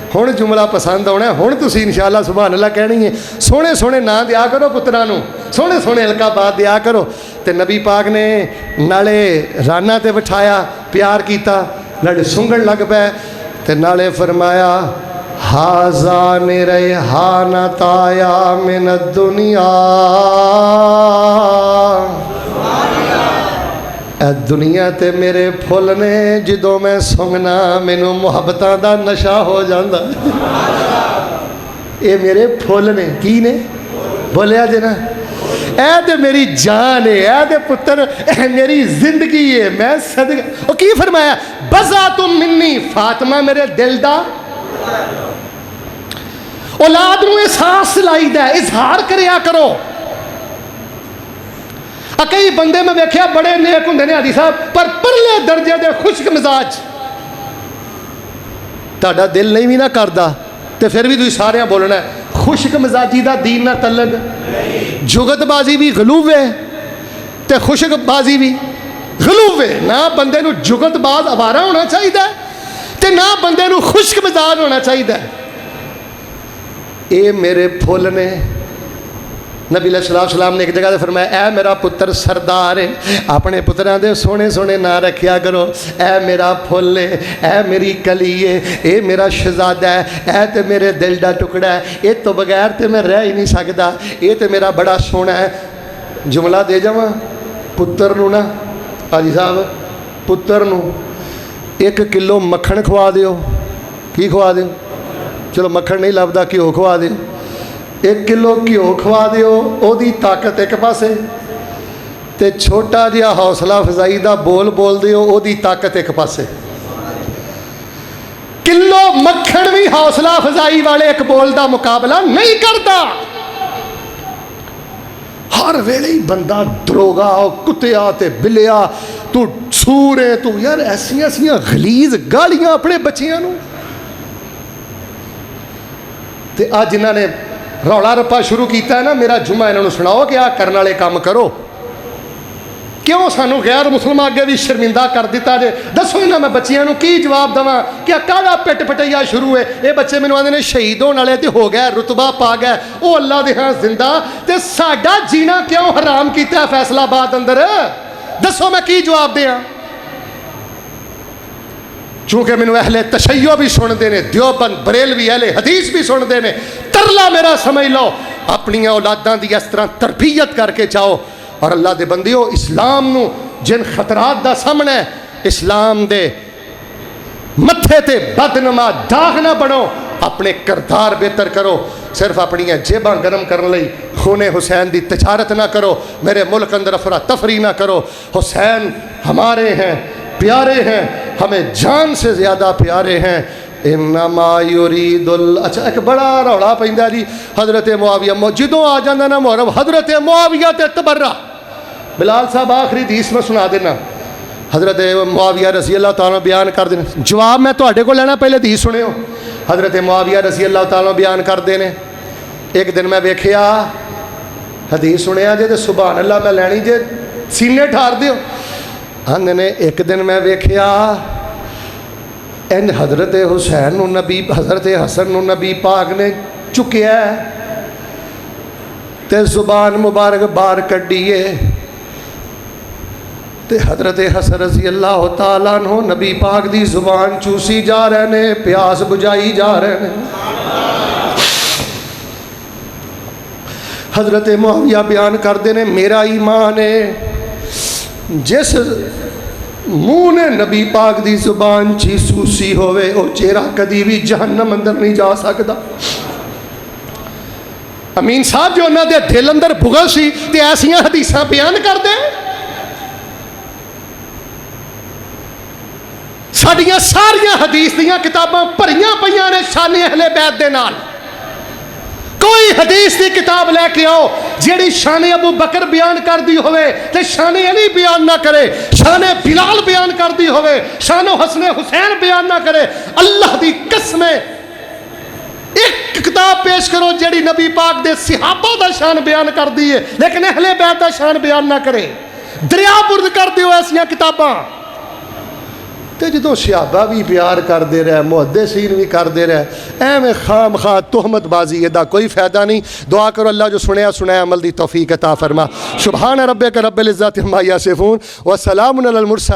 हुण जुमला पसंद आना, हुण तुसीं इंशाअल्लाह सुभान अल्लाह कहनी है। सोहणे सोहणे नां दिया करो पुत्तरां नूं, सोहणे सोहणे अलकाबाद दिया करो। ते नबी पाक ने नाले रानां ते बिठाया, प्यार किया, नाले सुंघण लग पए, ते नाले फरमाया हाजा मेरे हाना ताया मिन दुनिया, ए दुनिया ते मेरे फुल ने, जदों मैं सुंघना मैनू मुहब्बतां दा नशा हो जांदा। ये मेरे फुल ने, की ने बोलिया जे ना, ए ते मेरी जान है, ए ते पुत्र ए मेरी जिंदगी है। मैं सदका, ओ की फरमाया, बज़ा तुम मिन्नी, फातिमा मेरे दिल दा। औलाद नूं एहसास लाईदा, इजहार करिया करो। कई बंदे मैं वेख्या बड़े नेक होंदे ने हाजी साहब, पर परले दर्जे दे खुश्क मिजाज। तुहाडा दिल नहीं भी ना करदा तो फिर भी तुसीं सारियां बोलना खुश्क मिजाजी दा दीन ना तलग। जुगतबाजी भी गलूव है ते खुश्कबाजी भी गलूव है। ना बंदे नूं जुगतबाज आवारा होना चाहिए ते ना बंदे नूं खुश्क मिजाज होना चाहिए। ये मेरे फुल ने। नबी अलैहिस्सलाम ने एक जगह फरमाया, ऐ मेरा पुत्र सरदार है, अपने पुत्रां दे सोहने सोहने नां रखिया करो। ऐ मेरा फुल है, ऐ मेरी कली है, ए मेरा शहजादा है, ऐ ते मेरे दिल दा टुकड़ा है, ए तो बगैर ते मैं रह ही नहीं सकदा, ये तो मेरा बड़ा सोहना है। जुमला दे जावां पुत्र नूं ना हाजी साहब, पुत्र नूं 1 किलो मक्खण खवा दिओ। की खवा दिओ? चलो मक्खण नहीं लभदा, घ्यो खवा दिओ। 1 किलो घ्यो खवा दिओ, ओदी ताकत एक पासे, ते छोटा जिहा हौसला अफजाई दा बोल बोल दिओ, ओदी ताकत एक पासे। किलो मक्खण भी हौसला अफजाई वाले एक बोल दा मुकाबला नहीं करता। हर वेले ही बंदा दरोगा, कुत्तिया ते बिलिया, तू सूर है, तू यार ऐसियां ऐसियां गलीज गालियां अपने बच्चियां नूं। ते अज इन्हां ने रौला रप्पा शुरू किया है ना, मेरा जुम्मा इन्होंने सुनाओ कि आ करने वाले काम करो। क्यों सानू गैर मुसलमान अगे भी शर्मिंदा कर दिता जे? दसो इन्होंने मैं बच्चियों को की जवाब देवां? क्या काला पिट पटैया शुरू है? ये बच्चे मैनूं आंदे ने शहीद होने वाले तो हो गए, रुतबा पा गए, वो अल्लाह दे हां जिंदा, ते साडा जीना क्यों हराम किया फैसलाबाद अंदर? दसो मैं की जवाब दें? चूँकि मैनू अहले तशय्यो भी सुनते हैं, दियोबंद बरेलवी अहले हदीस भी सुनते हैं। तरला मेरा समझ लो, अपनी औलादां दी इस तरह तरबियत करके जाओ। और अल्लाह दे बंदियो, इस्लाम नू जिन खतरात दा सामना है, इस्लाम दे मत्थे ते बदनमा दाग ना बनो, अपने किरदार बेहतर करो। सिर्फ अपनी जेबां गर्म करने लई खूने हुसैन की तजारत ना करो, मेरे मुल्क अंदर अफरा तफरी ना करो। हुसैन हमारे हैं, प्यारे हैं, हमें जान से ज़्यादा प्यारे हैं। इन्नमा युरीदुल, अच्छा एक बड़ा रौला पैंदा जी, हज़रत मुआविया जदों आ जाता ना मुहर्रम, हज़रत मुआविया ते तबर्रा। बिलाल साहब आखिरी हदीस में सुना देना, हज़रत मुआविया रज़ी अल्लाह तआला बयान कर देने। जवाब मैं तुहाडे कोल लेना, पहले हदीस सुनियो। हज़रत मुआविया रज़ी अल्लाह तआला बयान करते हैं, एक दिन मैं वेखिया, हदीस सुनिया जे, तो सुभान अल्लाह मैं लैनी जे सीने ठार दिओ। आंदे ने एक दिन मैं वेखिया इन हज़रत हुसैन नूं नबी, हज़रत हसन नूं नबी पाक ने चुकिया ते जुबान मुबारक बाहर कड्ढीए, ते हज़रत हसन रज़ी अल्लाह तआला अन्हु नबी पाक दी जुबान चूसी जा रहे ने, प्यास बुझाई जा रहे ने। हज़रत मुआविया बयान करते हैं, मेरा ईमान है जिस मुँह ने नबी पाक दी जुबान ची सूसी होवे, वो चेहरा कदी भी जहन्नम अंदर नहीं जा सकता। अमीन साहब जो उन्होंने दिल अंदर बुगल सी ते ऐसियां हदीसां बयान कर दे। ਸਾਡੀਆਂ ਸਾਰੀਆਂ ਹਦੀਸ ਦੀਆਂ ਕਿਤਾਬਾਂ ਭਰੀਆਂ ਪਈਆਂ ਨੇ ਸ਼ਾਨ ਅਹਿਲੇ ਬੈਤ ਦੇ ਨਾਲ। ਕੋਈ ਹਦੀਸ ਦੀ ਕਿਤਾਬ ਲੈ ਕੇ ਆਓ ਜਿਹੜੀ ਸ਼ਾਨ ਅਬੂ ਬਕਰ ਬਿਆਨ ਕਰਦੀ ਹੋਵੇ ਤੇ ਸ਼ਾਨ ਅਲੀ ਬਿਆਨ ਨਾ ਕਰੇ, ਸ਼ਾਨ ਬਿਲਾਲ ਬਿਆਨ ਕਰਦੀ ਹੋਵੇ, ਸ਼ਾਨ ਹਸਨ ਹੁਸੈਨ ਬਿਆਨ ਨਾ करे। अल्लाह दी कसम एक किताब पेश करो ਜਿਹੜੀ नबी पाक दे सहाबा दा शान बयान करदी है लेकिन अहले बैत दा शान बयान ना करे। दरिया बुर्द कर दिओ ऐसियां किताबां। तो जो सहाबा भी प्यार करते रहे, मुहद्दिसीन भी करते रहे, एवें खाम खा तुहमतबाजी इहदा कोई फायदा नहीं। दुआ करो अल्लाह जो सुनया सुनाया अमल दी तौफीक अता फरमा। सुभान रब्बिक रब्बिल इज्जति अम्मा यसिफून व सलामुन अलल मुरसलीन।